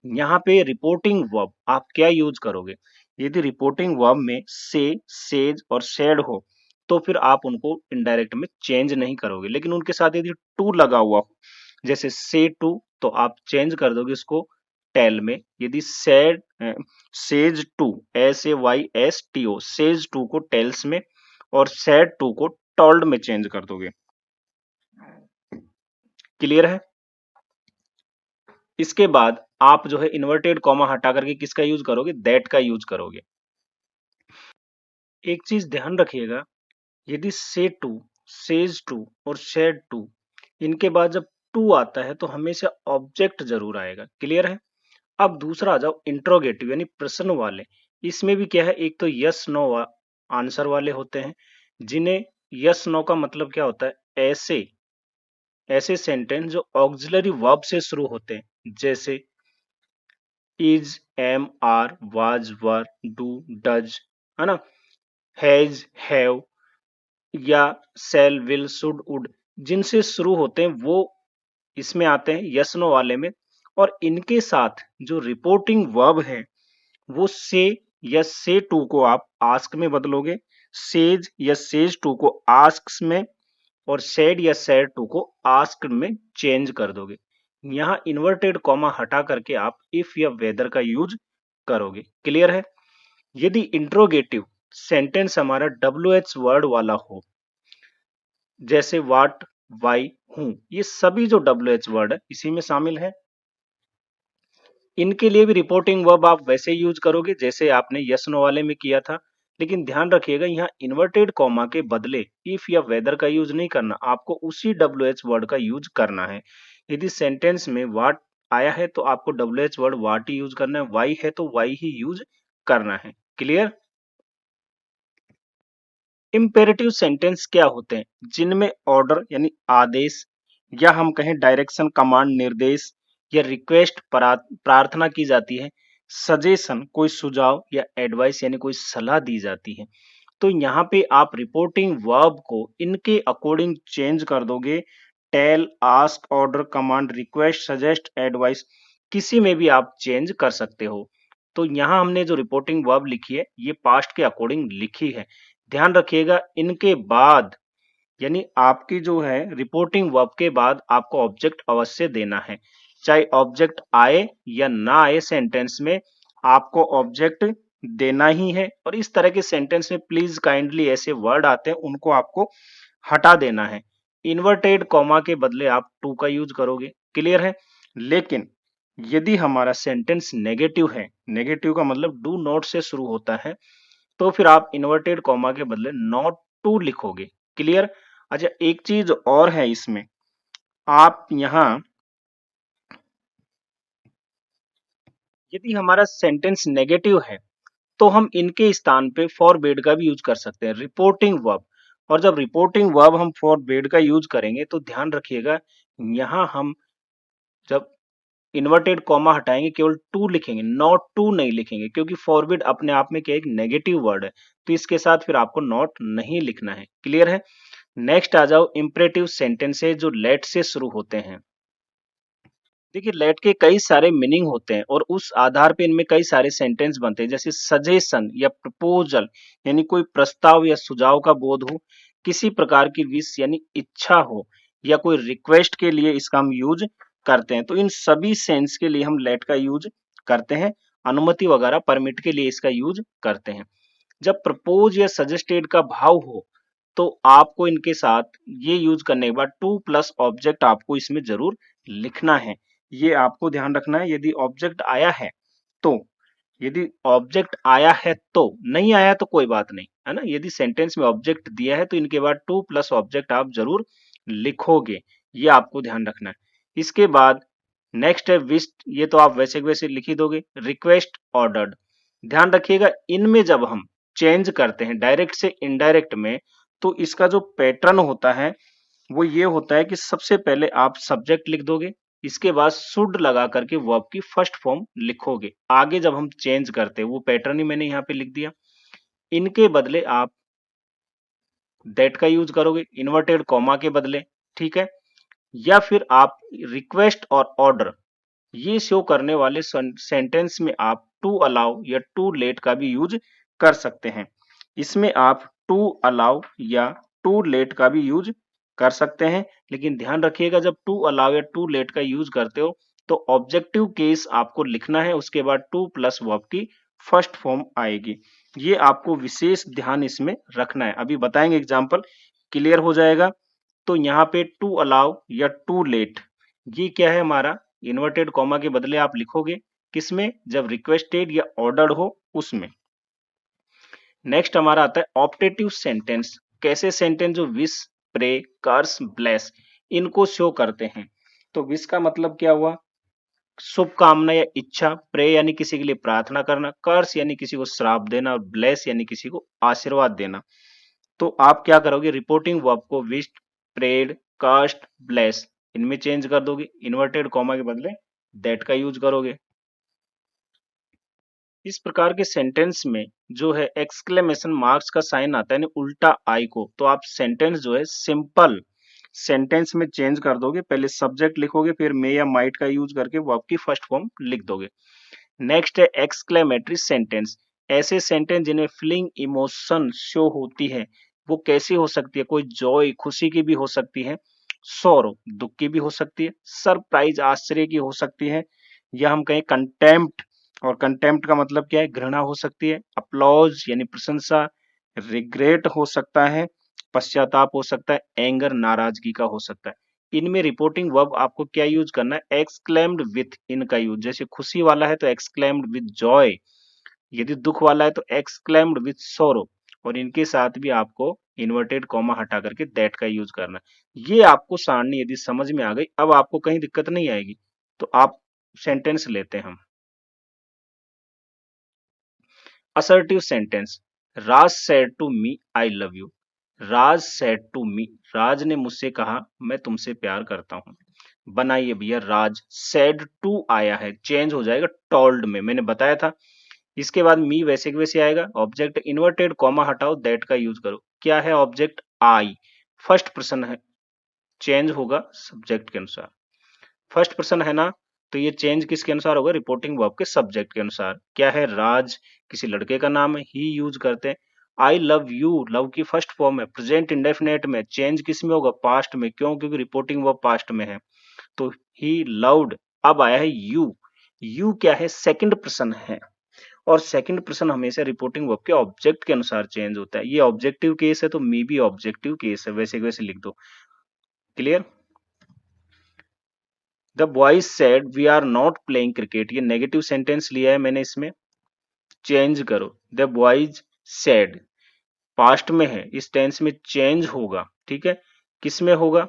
Speaker 1: यहाँ पे रिपोर्टिंग वर्ब आप क्या यूज करोगे, यदि रिपोर्टिंग वर्ब में से, सेज और सेड हो, तो फिर आप उनको इनडायरेक्ट में चेंज नहीं करोगे। लेकिन उनके साथ यदि टू लगा हुआ हो, जैसे से टू, तो आप चेंज कर दोगे इसको टेल में। यदि said, says to, SAYSTO, says to को टेल्स में, और सेड टू को टोल्ड में चेंज कर दोगे। क्लियर है? इसके बाद आप जो है इन्वर्टेड कॉमा हटा करके किसका यूज करोगे, दैट का यूज करोगे। एक चीज ध्यान रखिएगा, यदि से टू, सेज टू और शेड टू, इनके बाद जब टू आता है तो हमेशा ऑब्जेक्ट जरूर आएगा। क्लियर है? अब दूसरा आ जाओ इंट्रोगेटिव यानी प्रश्न वाले। इसमें भी क्या है, एक तो यस नो आंसर वाले होते हैं, जिन्हें यस नो का मतलब क्या होता है, ऐसे ऐसे सेंटेंस जो ऑक्सिलरी वर्ब से शुरू होते हैं, जैसे is, am, are, was, were, do, does, है ना, हैज, हैव, या सेल, विल, शुड, वुड, जिनसे शुरू होते हैं वो इसमें आते हैं यस नो वाले में। और इनके साथ जो रिपोर्टिंग वर्ब है वो से या से टू को आप आस्क में बदलोगे, सेज या सेज टू को आस्क में, और सेड या सेड टू को आस्क में चेंज कर दोगे। यहाँ इन्वर्टेड कॉमा हटा करके आप इफ या वेदर का यूज करोगे। क्लियर है? यदि इंट्रोगेटिव सेंटेंस हमारा WH वर्ड वाला हो, जैसे व्हाट, वाई, हूं, ये सभी जो WH वर्ड है इसी में शामिल है। इनके लिए भी रिपोर्टिंग वर्ब आप वैसे यूज करोगे जैसे आपने यस नो वाले में किया था, लेकिन ध्यान रखिएगा यहाँ इन्वर्टेड कॉमा के बदले इफ या वेदर का यूज नहीं करना, आपको उसी WH वर्ड का यूज करना है। यदि सेंटेंस में व्हाट आया है तो आपको WH word what he use करना है, वाई है तो वाई ही यूज करना है। क्लियर? इम्पेरेटिव सेंटेंस क्या होते हैं? जिनमें ऑर्डर यानी आदेश, या हम कहें डायरेक्शन कमांड निर्देश, या रिक्वेस्ट प्रार्थना की जाती है, सजेशन कोई सुझाव, या एडवाइस यानी कोई सलाह दी जाती है। तो यहाँ पे आप रिपोर्टिंग वर्ब को इनके अकॉर्डिंग चेंज कर दोगे। Tell, ask, order, command, request, suggest, advice, किसी में भी आप चेंज कर सकते हो। तो यहाँ हमने जो रिपोर्टिंग वर्ब लिखी है ये पास्ट के अकॉर्डिंग लिखी है। ध्यान रखिएगा इनके बाद यानी आपकी जो है रिपोर्टिंग वर्ब के बाद आपको ऑब्जेक्ट अवश्य देना है। चाहे ऑब्जेक्ट आए या ना आए सेंटेंस में, आपको ऑब्जेक्ट देना ही है। और इस तरह के सेंटेंस में प्लीज काइंडली ऐसे वर्ड आते हैं उनको आपको हटा देना है। इन्वर्टेड कॉमा के बदले आप टू का यूज करोगे। क्लियर है? लेकिन यदि हमारा सेंटेंस नेगेटिव है, नेगेटिव का मतलब डू नॉट से शुरू होता है, तो फिर आप इन्वर्टेड कॉमा के बदले नॉट टू लिखोगे। क्लियर? अच्छा, एक चीज और है इसमें, आप यहां यदि हमारा सेंटेंस नेगेटिव है तो हम इनके स्थान पे फॉरबिड का भी यूज कर सकते हैं, रिपोर्टिंग वर्ब। और जब रिपोर्टिंग वर्ब हम फॉरबिड का यूज करेंगे तो ध्यान रखिएगा यहां हम जब इन्वर्टेड कॉमा हटाएंगे केवल टू लिखेंगे, नॉट टू नहीं लिखेंगे, क्योंकि फॉरबिड अपने आप में क्या एक नेगेटिव वर्ड है, तो इसके साथ फिर आपको नॉट नहीं लिखना है। क्लियर है? नेक्स्ट आ जाओ इंपरेटिव सेंटेंसेस जो लेट से शुरू होते हैं। देखिए लेट के कई सारे मीनिंग होते हैं और उस आधार पे इनमें कई सारे सेंटेंस बनते हैं, जैसे सजेशन या प्रपोजल यानी कोई प्रस्ताव या सुझाव का बोध हो, किसी प्रकार की विश यानी इच्छा हो, या कोई रिक्वेस्ट के लिए इसका हम यूज करते हैं। तो इन सभी सेंस के लिए हम लेट का यूज करते हैं। अनुमति वगैरह परमिट के लिए इसका यूज करते हैं। जब प्रपोज या सजेस्टेड का भाव हो तो आपको इनके साथ ये यूज करने के बाद टू प्लस ऑब्जेक्ट आपको इसमें जरूर लिखना है। ये आपको ध्यान रखना है। यदि ऑब्जेक्ट आया है तो, यदि ऑब्जेक्ट आया है तो, नहीं आया तो कोई बात नहीं, है ना। यदि सेंटेंस में ऑब्जेक्ट दिया है तो इनके बाद टू प्लस ऑब्जेक्ट आप जरूर लिखोगे, ये आपको ध्यान रखना है। इसके बाद नेक्स्ट है विश, ये तो आप वैसे के वैसे लिख ही दोगे। रिक्वेस्ट, ऑर्डर्ड, ध्यान रखिएगा इनमें जब हम चेंज करते हैं डायरेक्ट से इनडायरेक्ट में, तो इसका जो पैटर्न होता है वो ये होता है कि सबसे पहले आप सब्जेक्ट लिख दोगे, इसके बाद शुड लगा करके वर्ब की फर्स्ट फॉर्म लिखोगे। आगे जब हम चेंज करते हैं वो पैटर्न ही मैंने यहाँ पे लिख दिया। इनके बदले आप दैट का यूज करोगे इन्वर्टेड कॉमा के बदले, ठीक है। या फिर आप रिक्वेस्ट और ऑर्डर ये शो करने वाले सेंटेंस में आप टू अलाउ या टू लेट का भी यूज कर सकते हैं। इसमें आप टू अलाउ या टू लेट का भी यूज कर सकते हैं, लेकिन ध्यान रखिएगा जब टू अलाउ या टू लेट का यूज करते हो तो ऑब्जेक्टिव केस आपको लिखना है, उसके बाद टू प्लस वर्ब की फर्स्ट फॉर्म आएगी। ये आपको विशेष ध्यान इसमें रखना है, अभी बताएंगे एग्जाम्पल, क्लियर हो जाएगा। तो यहाँ पे टू अलाउ या टू लेट ये क्या है हमारा, इन्वर्टेड कॉमा के बदले आप लिखोगे किसमें, जब रिक्वेस्टेड या ऑर्डर्ड हो उसमें। नेक्स्ट हमारा आता है ऑप्टेटिव सेंटेंस। कैसे सेंटेंस जो विश, प्रे, कर्स, ब्लेस इनको शो करते हैं। तो विश का मतलब क्या हुआ, शुभकामना या इच्छा, प्रे यानी किसी के लिए प्रार्थना करना, कर्स यानी किसी को श्राप देना, और ब्लेस यानी किसी को आशीर्वाद देना। तो आप क्या करोगे, रिपोर्टिंग वर्ब को विश, प्रेड, कास्ट, ब्लेस इनमें चेंज कर दोगे, इन्वर्टेड कॉमा के बदले दैट का यूज करोगे। इस प्रकार के सेंटेंस में जो है एक्सक्लेमेशन मार्क्स का साइन आता है ना उल्टा आई को, तो आप सेंटेंस जो है सिंपल सेंटेंस में चेंज कर दोगे। पहले सब्जेक्ट लिखोगे, फिर मे या माइट का यूज करके वर्ब की फर्स्ट फॉर्म लिख दोगे। नेक्स्ट है एक्सक्लेमेटरी सेंटेंस। ऐसे सेंटेंस जिन्हें फीलिंग इमोशन शो होती है, वो कैसी हो सकती है, कोई जॉय खुशी की भी हो सकती है, सॉरो दुख की भी हो सकती है, सरप्राइज आश्चर्य की हो सकती है, या हम कहें कंटेम्प्ट, और कंटेम्प्ट का मतलब क्या है, घृणा हो सकती है, अप्लॉज यानी प्रशंसा, रिग्रेट हो सकता है, पश्चाताप हो सकता है, एंगर नाराजगी का हो सकता है। इनमें रिपोर्टिंग वर्ब आपको क्या यूज करना है, एक्सक्लेम्ड विथ, इनका यूज। जैसे खुशी वाला है तो एक्सक्लेम्ड विथ जॉय, यदि दुख वाला है तो एक्सक्लेम्ड विथ सोरो, और इनके साथ भी आपको इन्वर्टेड कॉमा हटा करके दैट का यूज करना है। ये आपको सारणी यदि समझ में आ गई, अब आपको कहीं दिक्कत नहीं आएगी। तो आप सेंटेंस लेते हैं हम। Assertive sentence, Raj said to me I love you. Raj said to me, Raj ने मुझसे कहा मैं तुमसे प्यार करता हूं। बनाइए भैया, राज सेड टू आया है, चेंज हो जाएगा टोल्ड में, मैंने बताया था। इसके बाद मी वैसे के वैसे आएगा, ऑब्जेक्ट इन्वर्टेड कॉमा हटाओ, दैट का यूज करो। क्या है ऑब्जेक्ट, आई, फर्स्ट पर्सन है, चेंज होगा सब्जेक्ट के अनुसार। फर्स्ट पर्सन है ना, तो ये चेंज किसके अनुसार होगा, रिपोर्टिंग वर्ब के सब्जेक्ट के अनुसार। क्या है, राज किसी लड़के का नाम है, ही यूज करते हैं। आई लव यू, लव की फर्स्ट फॉर्म है, प्रेजेंट इंडेफिनेट में, चेंज किस में होगा, पास्ट में। क्यों, क्योंकि रिपोर्टिंग वर्ब पास्ट में है। तो ही लव्ड, अब आया है यू। यू क्या है, सेकंड पर्सन है, और सेकंड पर्सन हमेशा रिपोर्टिंग वर्ब के ऑब्जेक्ट के अनुसार चेंज होता है। ये ऑब्जेक्टिव केस है तो मे बी ऑब्जेक्टिव केस है, वैसे के वैसे लिख दो। Clear. The boys said we are not playing cricket, ये नेगेटिव सेंटेंस लिया है मैंने, इसमें चेंज करो। द बॉयज सेड, पास्ट में है, इस टेंस में चेंज होगा। ठीक है, किस में होगा,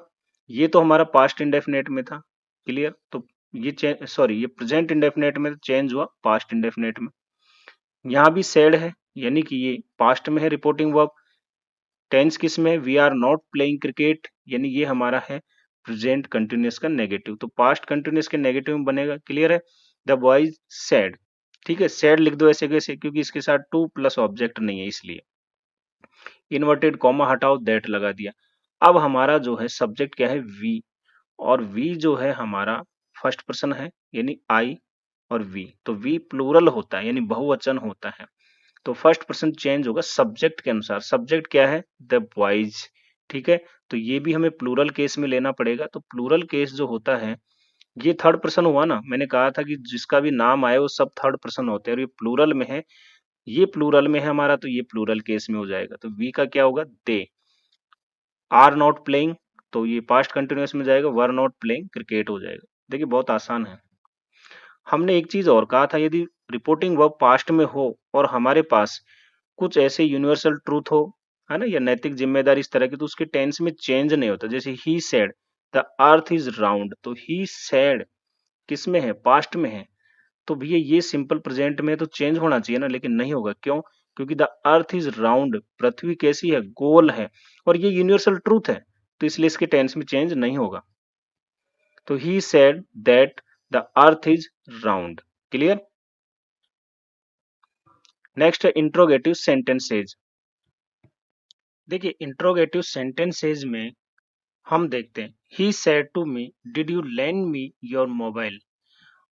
Speaker 1: ये तो हमारा पास्ट इंडेफिनेट में था। क्लियर। तो ये चेंज, सॉरी, ये प्रेजेंट इंडेफिनेट में चेंज हुआ पास्ट इंडेफिनेट में। यहाँ भी सेड है, यानी कि ये पास्ट में है रिपोर्टिंग वर्ब। टेंस किस में, we are not playing cricket, यानी ये हमारा है प्रेजेंट कंटिन्यूअस का नेगेटिव, तो पास्ट कंटिन्यूअस के नेगेटिव में बनेगा। क्लियर है। द बॉयज सैड, ठीक है, सैड लिख दो ऐसे कैसे, क्योंकि इसके साथ टू प्लस ऑब्जेक्ट नहीं है, इसलिए इन्वर्टेड कॉमा हटाओ, दैट लगा दिया। अब हमारा जो है सब्जेक्ट क्या है, वी, और वी जो है हमारा फर्स्ट पर्सन है, यानी आई और वी, तो वी प्लूरल होता है, यानी बहुवचन होता है। तो फर्स्ट पर्सन चेंज होगा सब्जेक्ट के अनुसार। सब्जेक्ट क्या है, द बॉयज। ठीक है, तो ये भी हमें प्लूरल केस में लेना पड़ेगा। तो प्लूरल केस जो होता है, ये थर्ड पर्सन हुआ ना, मैंने कहा था कि जिसका भी नाम आए वो सब थर्ड पर्सन होते हैं, और ये प्लूरल में है, ये प्लूरल में है हमारा, तो ये प्लूरल केस में हो जाएगा। तो वी का क्या होगा, दे आर नॉट प्लेइंग, तो ये पास्ट कंटिन्यूअस में जाएगा, वर नॉट प्लेइंग क्रिकेट हो जाएगा। देखिए बहुत आसान है। हमने एक चीज और कहा था, यदि रिपोर्टिंग वर्ब पास्ट में हो और हमारे पास कुछ ऐसे यूनिवर्सल ट्रूथ हो, है ना, या नैतिक जिम्मेदारी इस तरह की, तो उसके टेंस में चेंज नहीं होता। जैसे he said the earth is round, तो ही सेड किस में है, पास्ट में है, तो भैया ये सिंपल प्रेजेंट में है, तो चेंज होना चाहिए ना, लेकिन नहीं होगा। क्यों, क्योंकि द अर्थ इज राउंड, पृथ्वी कैसी है, गोल है, और ये यूनिवर्सल ट्रूथ है, तो इसलिए इसके टेंस में चेंज नहीं होगा। तो he said that the earth is round. Clear. Next है इंट्रोगेटिव सेंटेंसेज। देखिए इंट्रोगेटिव सेंटेंसेज में हम देखते हैं, he said to me did you lend me your mobile.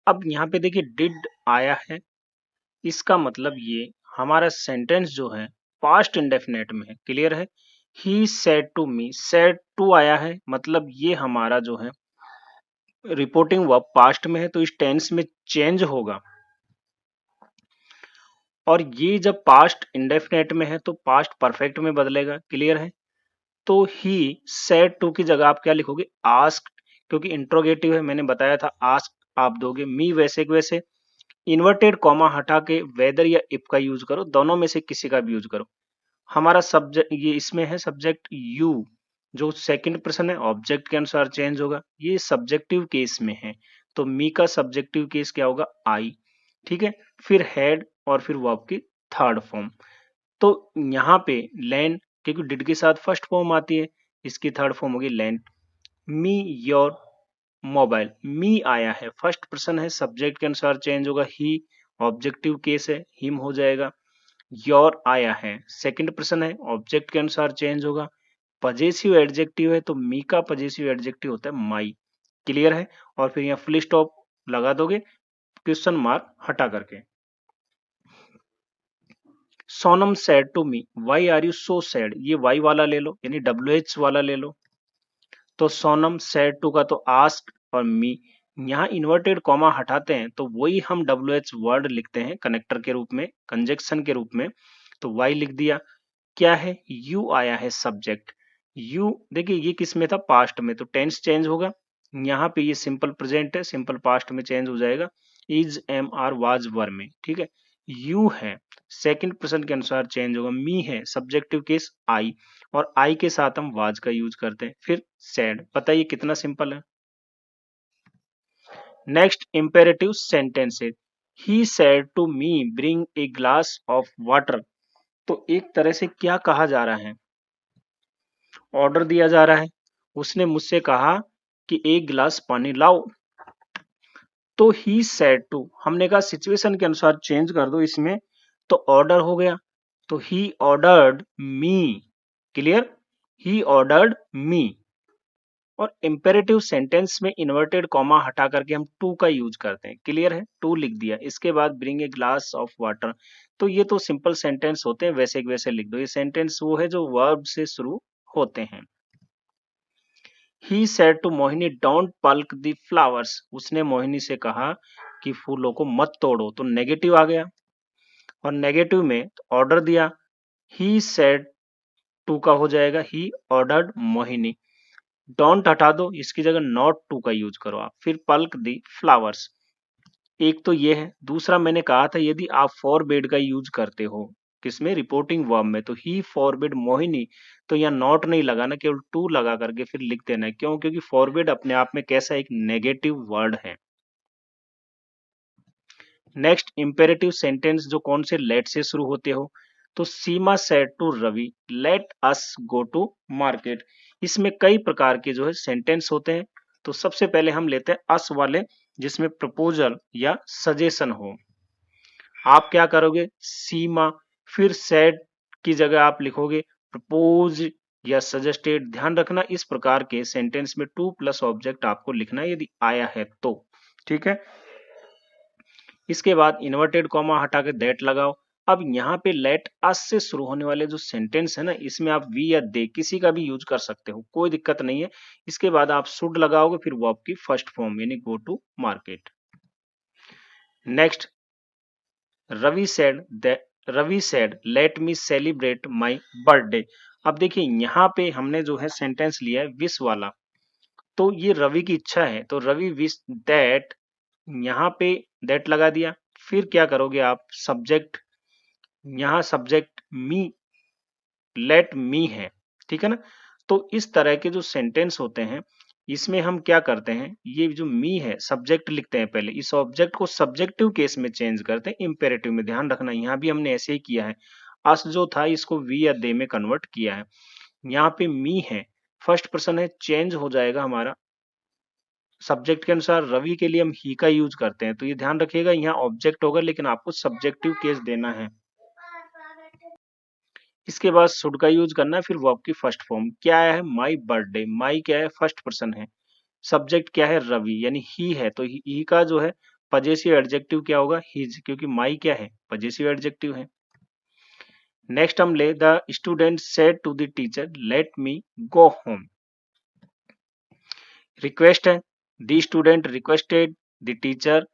Speaker 1: अब यहाँ पे देखिए डिड आया है, इसका मतलब ये हमारा सेंटेंस जो है पास्ट इंडेफिनेट में है। क्लियर है। He said to me, said to आया है, मतलब ये हमारा जो है रिपोर्टिंग वर्ब पास्ट में है, तो इस टेंस में चेंज होगा। और ये जब पास्ट इंडेफिनेट में है तो पास्ट परफेक्ट में बदलेगा। क्लियर है। तो ही सेड टू की जगह आप क्या लिखोगे, आस्क, क्योंकि इंट्रोगेटिव है, मैंने बताया था आस्क आप दोगे। मी वैसे के वैसे, इन्वर्टेड कॉमा हटा के वेदर या इफ का यूज करो, दोनों में से किसी का भी यूज करो। हमारा सब्जेक्ट ये इसमें है सब्जेक्ट यू, जो सेकंड पर्सन है, ऑब्जेक्ट के अनुसार चेंज होगा। ये सब्जेक्टिव केस में है, तो मी का सब्जेक्टिव केस क्या होगा, आई। ठीक है, फिर हेड और फिर वर्ब की थर्ड फॉर्म। तो यहाँ पे लैंड, क्योंकि डिड के साथ फर्स्ट फॉर्म आती है, इसकी थर्ड फॉर्म होगी लैंड। मी योर मोबाइल, मी आया है, फर्स्ट पर्सन है, सब्जेक्ट के अनुसार चेंज होगा। ही ऑब्जेक्टिव केस है, हिम हो जाएगा। योर आया है, सेकंड पर्सन है, ऑब्जेक्ट के अनुसार चेंज होगा। पजेसिव एडजेक्टिव है, तो मी का पजेसिव एडजेक्टिव होता है माई। क्लियर है। और फिर यहाँ फुल स्टॉप लगा दोगे क्वेश्चन मार्क हटा करके। Sonam said to me why are you so sad, ये वाई वाला ले लो, यानी WH वाला ले लो। तो सोनम सैड टू का तो आस्क और मी, यहाँ इन्वर्टेड कॉमा हटाते हैं तो वही हम WH वर्ड लिखते हैं कनेक्टर के रूप में, कंजक्शन के रूप में। तो वाई लिख दिया। क्या है, यू आया है सब्जेक्ट। यू देखिए ये किस में था, पास्ट में, तो टेंस चेंज होगा। यहाँ पे ये सिंपल प्रेजेंट है, सिंपल पास्ट में चेंज हो जाएगा, is am are was were में, ठीक है। यू है सेकंड पर्सन के अनुसार चेंज होगा, मी है सब्जेक्टिव केस आई, और आई के साथ हम वाज का यूज करते हैं। फिर सैड, बताइए कितना सिंपल है। नेक्स्ट इंपेरेटिव सेंटेंस है, he said to me bring a glass of water. तो एक तरह से क्या कहा जा रहा है, ऑर्डर दिया जा रहा है। उसने मुझसे कहा कि एक गिलास पानी लाओ। तो ही सेड टू, हमने कहा सिचुएशन के अनुसार चेंज कर दो इसमें, तो ऑर्डर हो गया। तो he ordered me, clear, he ordered मी। और इंपेरेटिव सेंटेंस में इन्वर्टेड कॉमा हटा करके हम टू का यूज करते हैं, क्लियर है, टू लिख दिया, इसके बाद bring a glass of water. तो ये तो सिंपल सेंटेंस होते हैं, वैसे के वैसे लिख दो। ये सेंटेंस वो है जो वर्ब से शुरू होते हैं। He said to Mohini don't pluck the flowers, उसने मोहिनी से कहा कि फूलों को मत तोड़ो। तो नेगेटिव आ गया, और नेगेटिव में ऑर्डर दिया, ही सेड टू का हो जाएगा ही ऑर्डर्ड मोहिनी। डोंट हटा दो, इसकी जगह नॉट टू का यूज करो आप। फिर पल्क दी फ्लावर्स, एक तो ये है। दूसरा मैंने कहा था यदि आप फॉरबिड का यूज करते हो किसमें, रिपोर्टिंग वर्ब में, तो ही फॉरबिड मोहिनी, तो यहाँ नॉट नहीं लगाना, केवल टू लगा करके फिर लिख देना है। क्यों, क्योंकि फॉरबिड अपने आप में कैसा एक नेगेटिव वर्ड है। नेक्स्ट इंपेरेटिव सेंटेंस जो कौन से लेट से शुरू होते हो, तो Seema said to Ravi let us go to market. इसमें कई प्रकार के जो है सेंटेंस होते हैं। तो सबसे पहले हम लेते हैं अस वाले, जिसमें प्रपोजल या सजेशन हो। आप क्या करोगे, सीमा, फिर सेड की जगह आप लिखोगे प्रपोज या सजेस्टेड। ध्यान रखना इस प्रकार के सेंटेंस में टू प्लस ऑब्जेक्ट आपको लिखना है यदि आया है तो, ठीक है। इसके बाद इन्वर्टेड कॉमा हटा के दैट लगाओ। अब यहाँ पे लेट अस से शुरू होने वाले जो सेंटेंस है ना, इसमें आप वी या दे किसी का भी यूज कर सकते हो, कोई दिक्कत नहीं है। इसके बाद आप शुड लगाओगे, फिर वर्ब की फर्स्ट फॉर्म यानी go to market. Next, Ravi said let me celebrate my birthday. अब देखिए यहाँ पे हमने जो है सेंटेंस लिया है विश वाला, तो ये रवि की इच्छा है, तो रवि विश दैट, यहाँ पे दैट लगा दिया। फिर क्या करोगे आप, सब्जेक्ट, यहाँ सब्जेक्ट मी, लेट मी है, ठीक है ना। तो इस तरह के जो सेंटेंस होते हैं इसमें हम क्या करते हैं, ये जो मी है सब्जेक्ट लिखते हैं पहले, इस ऑब्जेक्ट को सब्जेक्टिव केस में चेंज करते हैं इंपेरेटिव में। ध्यान रखना यहाँ भी हमने ऐसे ही किया है, अस जो था इसको वी या दे में कन्वर्ट किया है। यहाँ पे मी है, फर्स्ट पर्सन है, चेंज हो जाएगा हमारा सब्जेक्ट के अनुसार। रवि के लिए हम ही का यूज करते हैं, तो ये ध्यान रखिएगा यहाँ ऑब्जेक्ट होगा लेकिन आपको सब्जेक्टिव केस देना है। इसके बाद शुड का यूज करना है, फिर वर्ब की फर्स्ट फॉर्म। क्या आया है, माई बर्थडे, माई क्या है, फर्स्ट पर्सन है, सब्जेक्ट क्या है, रवि यानी ही है, तो ही का जो है पजेसिव एडजेक्टिव क्या होगा, हिज, क्योंकि माई क्या है, पजेसिव एडजेक्टिव है। नेक्स्ट हम ले, the student said to the teacher let me go home, request है, the student requested the teacher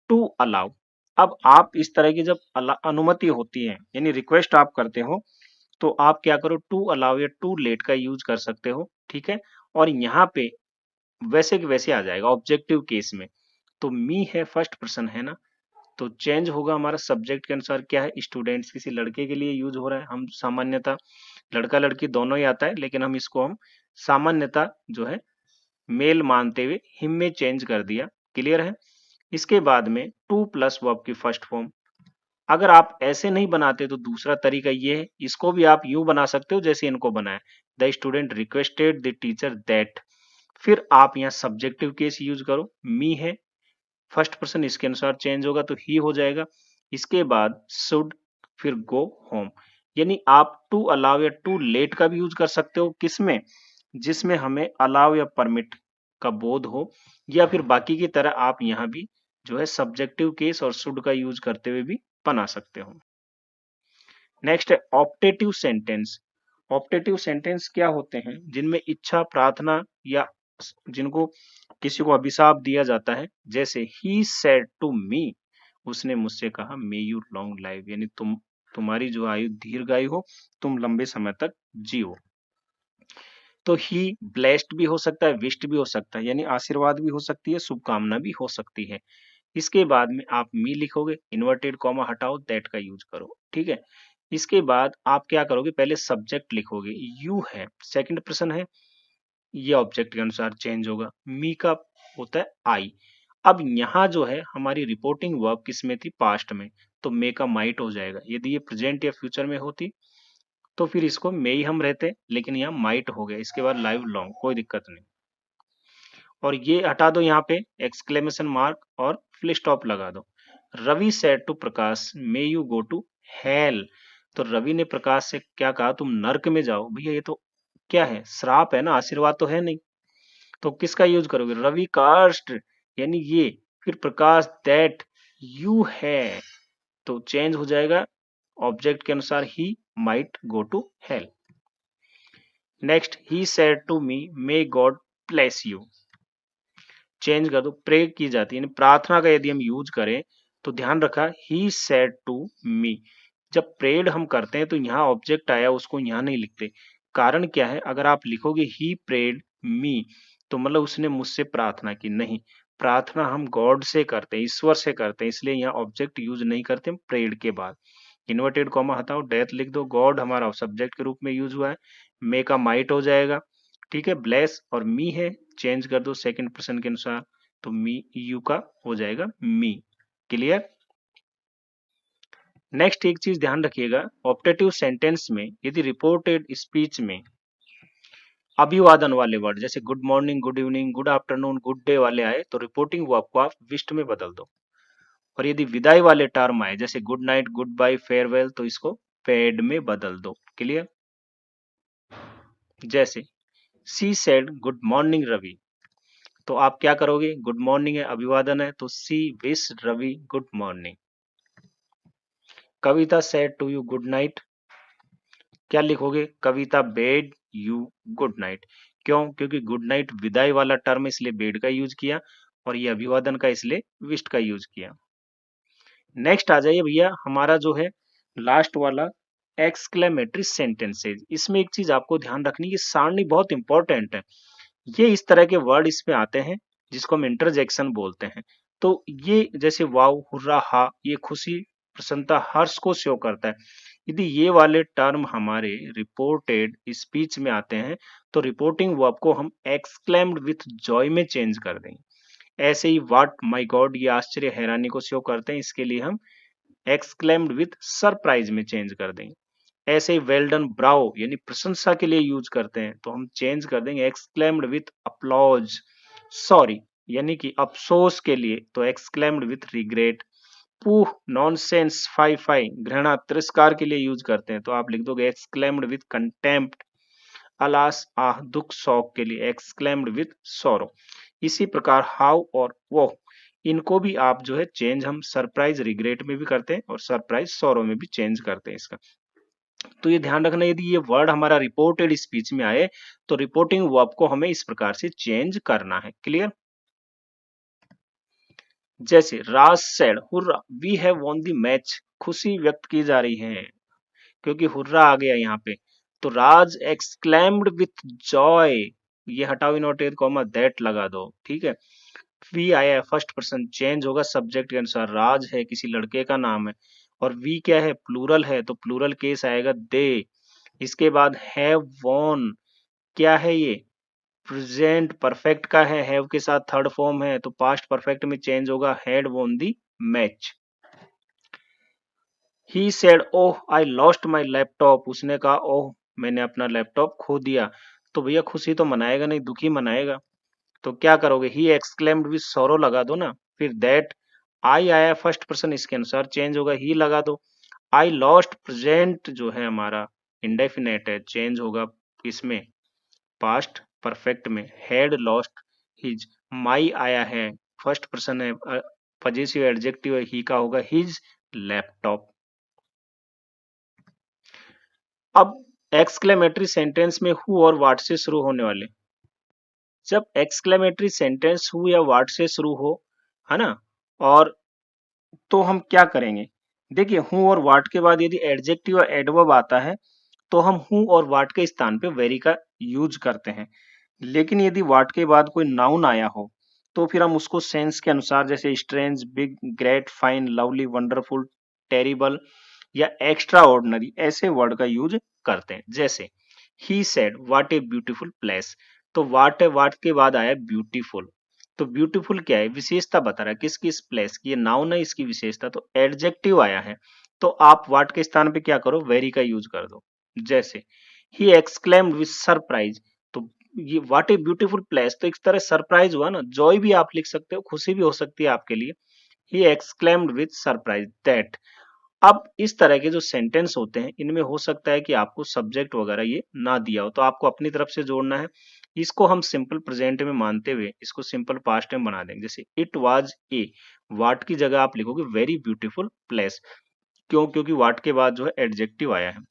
Speaker 1: to allow. अब आप इस तरह की जब अनुमति होती है यानी रिक्वेस्ट आप करते हो, तो आप क्या करो, टू अलाउ या टू लेट का यूज कर सकते हो, ठीक है। और यहाँ पे वैसे के वैसे आ जाएगा ऑब्जेक्टिव केस में। तो मी है फर्स्ट पर्सन है ना, तो चेंज होगा हमारा सब्जेक्ट के अनुसार। क्या है, स्टूडेंट्स, किसी लड़के के लिए यूज हो रहा है। हम सामान्यता लड़का लड़की दोनों ही आता है, लेकिन हम इसको हम सामान्यता जो है मेल मानते हुए हिम में चेंज कर दिया, क्लियर है। इसके बाद में टू प्लस वर्ब की फर्स्ट फॉर्म। अगर आप ऐसे नहीं बनाते तो दूसरा तरीका ये है, इसको भी आप यूं बना सकते हो जैसे इनको बनाया, the student requested the teacher that. फिर आप यहाँ सब्जेक्टिव केस यूज करो, मी है फर्स्ट पर्सन, इसके अनुसार चेंज होगा तो ही हो जाएगा। इसके बाद शुड, फिर गो होम। यानी आप टू अलाउ या टू लेट का भी यूज कर सकते हो, किसमें, जिसमें हमें अलाउ या परमिट का बोध हो, या फिर बाकी की तरह आप यहाँ भी जो है सब्जेक्टिव केस और शुड का यूज करते हुए भी बना सकते हो। नेक्स्ट है ऑप्टेटिव सेंटेंस। ऑप्टेटिव सेंटेंस क्या होते हैं, जिनमें इच्छा, प्रार्थना या जिनको किसी को अभिशाप दिया जाता है। जैसे ही सेड टू मी, उसने मुझसे कहा मे यू लॉन्ग लाइव, यानी तुम तुम्हारी जो आयु दीर्घायु हो, तुम लंबे समय तक जियो। तो ही ब्लेस्ड भी हो सकता है, विश्ड भी हो सकता है, यानी आशीर्वाद भी हो सकती है, शुभकामना भी हो सकती है। इसके बाद में आप मी लिखोगे, इन्वर्टेड कॉमा हटाओ, दैट का यूज करो, ठीक है। इसके बाद आप क्या करोगे, पहले सब्जेक्ट लिखोगे, यू है, सेकंड पर्सन है, ये ऑब्जेक्ट के अनुसार चेंज होगा। मी का होता है आई। अब यहाँ जो है हमारी रिपोर्टिंग वर्ब किस में थी, पास्ट में, तो मे का माइट हो जाएगा। यदि ये प्रेजेंट या फ्यूचर में होती तो फिर इसको मे ही हम रहते, लेकिन यहाँ माइट हो गया। इसके बाद लाइव लॉन्ग, कोई दिक्कत नहीं। और ये हटा दो यहाँ पे एक्सक्लेमेशन मार्क और फुल स्टॉप लगा दो। Ravi said to Prakash, may you go to hell. तो रवि ने प्रकाश से क्या कहा, तुम नर्क में जाओ। भैया ये तो क्या है, श्राप है ना, आशीर्वाद तो है नहीं। तो किसका यूज करोगे, रवि कास्ट, यानी ये, फिर प्रकाश दैट, यू है, तो चेंज हो जाएगा ऑब्जेक्ट के अनुसार, he might go to hell. Next, he said to me, may God bless you, change कर दो, प्रे की जाती है, यानी प्रार्थना का यदि हम यूज करें तो ध्यान रखा, ही सेड टू मी। जब प्रेड हम करते हैं तो यहाँ ऑब्जेक्ट आया, उसको यहाँ नहीं लिखते। कारण क्या है, अगर आप लिखोगे ही प्रेड मी, तो मतलब उसने मुझसे प्रार्थना की, नहीं, प्रार्थना हम गॉड से करते हैं, ईश्वर से करते हैं, इसलिए यहाँ ऑब्जेक्ट यूज नहीं करते हम प्रेड के बाद। इन्वर्टेड कॉमा हटाओ, डेथ लिख दो, गॉड हमारा सब्जेक्ट के रूप में यूज हुआ है, मे का माइट हो जाएगा, ठीक है। ब्लेस और मी है, चेंज कर दो सेकंड पर्सन के अनुसार, तो मी यू का हो जाएगा मी। क्लियर। नेक्स्ट एक चीज ध्यान रखिएगा, ऑप्टेटिव सेंटेंस में यदि रिपोर्टेड स्पीच में अभिवादन वाले वर्ड जैसे good morning, good evening, good afternoon, good day वाले आए तो रिपोर्टिंग वर्ब को आप विश्ड में बदल दो। और यदि विदाई वाले टर्म आए जैसे good night, goodbye, farewell, तो इसको पेड में बदल दो। क्लियर। जैसे she said good morning Ravi, तो आप क्या करोगे, गुड मॉर्निंग है, अभिवादन है, तो she wish Ravi good morning. Kavita said to you good night, क्या लिखोगे, Kavita bade you good night. क्यों, क्योंकि गुड नाइट विदाई वाला टर्म इसलिए बेड का यूज किया, और ये अभिवादन का इसलिए विश्ड का यूज किया। नेक्स्ट आ जाइए भैया, हमारा जो है लास्ट वाला एक्सक्लेमेटरी सेंटेंसेज। इसमें एक चीज आपको ध्यान रखनी, ये सारणी बहुत इंपॉर्टेंट है। ये इस तरह के वर्ड इसमें आते हैं जिसको हम इंटरजेक्शन बोलते हैं। तो ये जैसे वाव, हुर्रा, हा, ये खुशी, प्रसन्नता, हर्ष को शो करता है। यदि ये वाले टर्म हमारे रिपोर्टेड स्पीच में आते हैं तो रिपोर्टिंग वर्ब को हम एक्सक्लेम्ड विथ जॉय में चेंज कर देंगे। ऐसे ही व्हाट, माय गॉड, ये आश्चर्य, हैरानी को शो करते हैं, इसके लिए हम एक्सक्लेम्ड विथ सरप्राइज में चेंज कर देंगे। ऐसे ही वेल डन, ब्रावो, यानी प्रशंसा के लिए यूज करते हैं, तो हम चेंज कर देंगे एक्सक्लेम्ड विथ अप्लॉज। सॉरी, यानी कि अफसोस के लिए, तो exclaimed with regret. Pooh, nonsense, fie fie, घृणा, तिरस्कार के लिए यूज करते हैं, तो आप लिख दोगे एक्सक्लेम्ड विथ कंटेम्प्ट। अलास, आह, दुख, शोक के लिए एक्सक्लेम्ड विथ सोरो। इसी प्रकार हाउ और वो, इनको भी आप जो है चेंज हम सरप्राइज रिग्रेट में भी करते हैं और सरप्राइज सोरो में भी चेंज करते हैं इसका। तो ये ध्यान रखना, यदि ये वर्ड हमारा रिपोर्टेड स्पीच में आए तो रिपोर्टिंग वर्ब को हमें इस प्रकार से चेंज करना है। क्लियर। जैसे Raj said hurrah we have won the match, खुशी व्यक्त की जा रही है क्योंकि हुर्रा आ गया यहाँ पे। तो राज एक्सक्लेम्ड विथ जॉय, ये हटाओ इनवर्टेड कॉमा, दैट लगा दो, ठीक है। वी आया है, फर्स्ट पर्सन, चेंज होगा सब्जेक्ट के अनुसार, राज है किसी लड़के का नाम है, और वी क्या है, प्लूरल है, तो प्लूरल केस आएगा दे। इसके बाद हैव वॉन, क्या है ये, प्रेजेंट परफेक्ट का है, हैव के साथ थर्ड फॉर्म है, तो पास्ट परफेक्ट में चेंज होगा, had won the match. He said oh I lost my laptop, उसने कहा ओह मैंने अपना लैपटॉप खो दिया। तो भैया खुशी तो मनाएगा नहीं, दुखी मनाएगा, तो क्या करोगे, ही एक्सक्लेम्ड विद सॉरो लगा दो ना। फिर दैट, आई आया फर्स्ट पर्सन, इसके अनुसार चेंज होगा, ही लगा दो। आई लॉस्ट, प्रेजेंट जो है हमारा इंडेफिनेट है, चेंज होगा इसमें पास्ट परफेक्ट में, हैड लॉस्ट हिज। माई आया है, फर्स्ट पर्सन है, पजेसिव एडजेक्टिव है, ही का होगा हिज लैपटॉप। अब एक्सक्लेमेटरी सेंटेंस में हु और व्हाट से शुरू होने वाले, जब एक्सक्लेमेटरी सेंटेंस हु या व्हाट से शुरू हो, है ना, और तो हम क्या करेंगे, देखिए हूँ और व्हाट के बाद यदि एडजेक्टिव या एडवर्ब आता है तो हम हूँ और व्हाट के स्थान पे वेरी का यूज करते हैं। लेकिन यदि व्हाट के बाद कोई नाउन आया हो तो फिर हम उसको सेंस के अनुसार जैसे strange, big, great, fine, lovely, wonderful, terrible या एक्स्ट्रा ऑर्डिनरी ऐसे वर्ड का यूज करते हैं। जैसे he said what a beautiful place, तो व्हाट है, व्हाट के बाद आया ब्यूटीफुल। तो ब्यूटीफुल क्या है, विशेषता बता रहा है किसकी, इस प्लेस की, ये नाउन है इसकी विशेषता, तो एडजेक्टिव आया है तो आप व्हाट के स्थान पे क्या करो, वेरी का यूज कर दो। जैसे ही एक्सक्लेम्ड विद सरप्राइज, तो ये व्हाट ए ब्यूटीफुल प्लेस तो एक तरह सरप्राइज हुआ ना, जॉय भी आप लिख सकते हो, खुशी भी हो सकती है आपके लिए। He exclaimed with surprise that. अब इस तरह के जो सेंटेंस होते हैं इनमें हो सकता है कि आपको सब्जेक्ट वगैरह ये ना दिया हो, तो आपको अपनी तरफ से जोड़ना है। इसको हम सिंपल प्रेजेंट में मानते हुए इसको सिंपल पास्ट में बना देंगे। जैसे इट वाज ए, वाट की जगह आप लिखोगे वेरी ब्यूटीफुल प्लेस। क्यों, क्योंकि वाट के बाद जो है एडजेक्टिव आया है।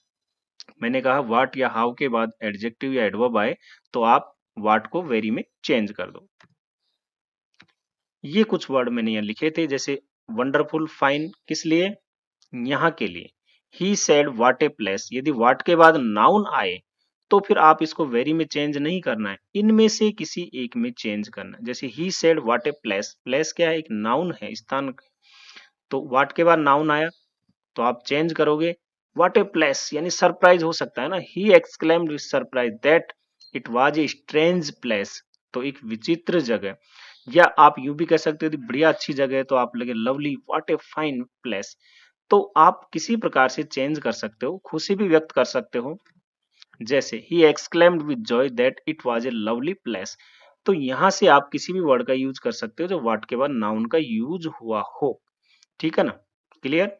Speaker 1: मैंने कहा वाट या हाउ के बाद एडजेक्टिव या एडवर्ब आए तो आप वाट को वेरी में चेंज कर दो। ये कुछ वर्ड मैंने यहाँ लिखे थे, जैसे वंडरफुल, फाइन किस लिए, यहाँ के लिए। He said what a place, यदि व्हाट के बाद नाउन आए तो फिर आप इसको वेरी में चेंज नहीं करना है, इनमें से किसी एक में चेंज करना है। जैसे he said what a place, place क्या है, एक नाउन है, स्थान। तो व्हाट के बाद नाउन आया तो आप चेंज करोगे व्हाट ए प्लेस, यानी सरप्राइज हो सकता है ना, he exclaimed with surprise that it was a strange place, तो एक विचित्र जगह। या आप यूं भी कह सकते हो, यदि बढ़िया अच्छी जगह है तो आप लगे lovely what a fine place. तो आप किसी प्रकार से चेंज कर सकते हो, खुशी भी व्यक्त कर सकते हो। जैसे he exclaimed with Joy that it was a lovely place. तो यहां से आप किसी भी वर्ड का यूज कर सकते हो जो व्हाट के बाद नाउन का यूज हुआ हो। ठीक है ना, क्लियर।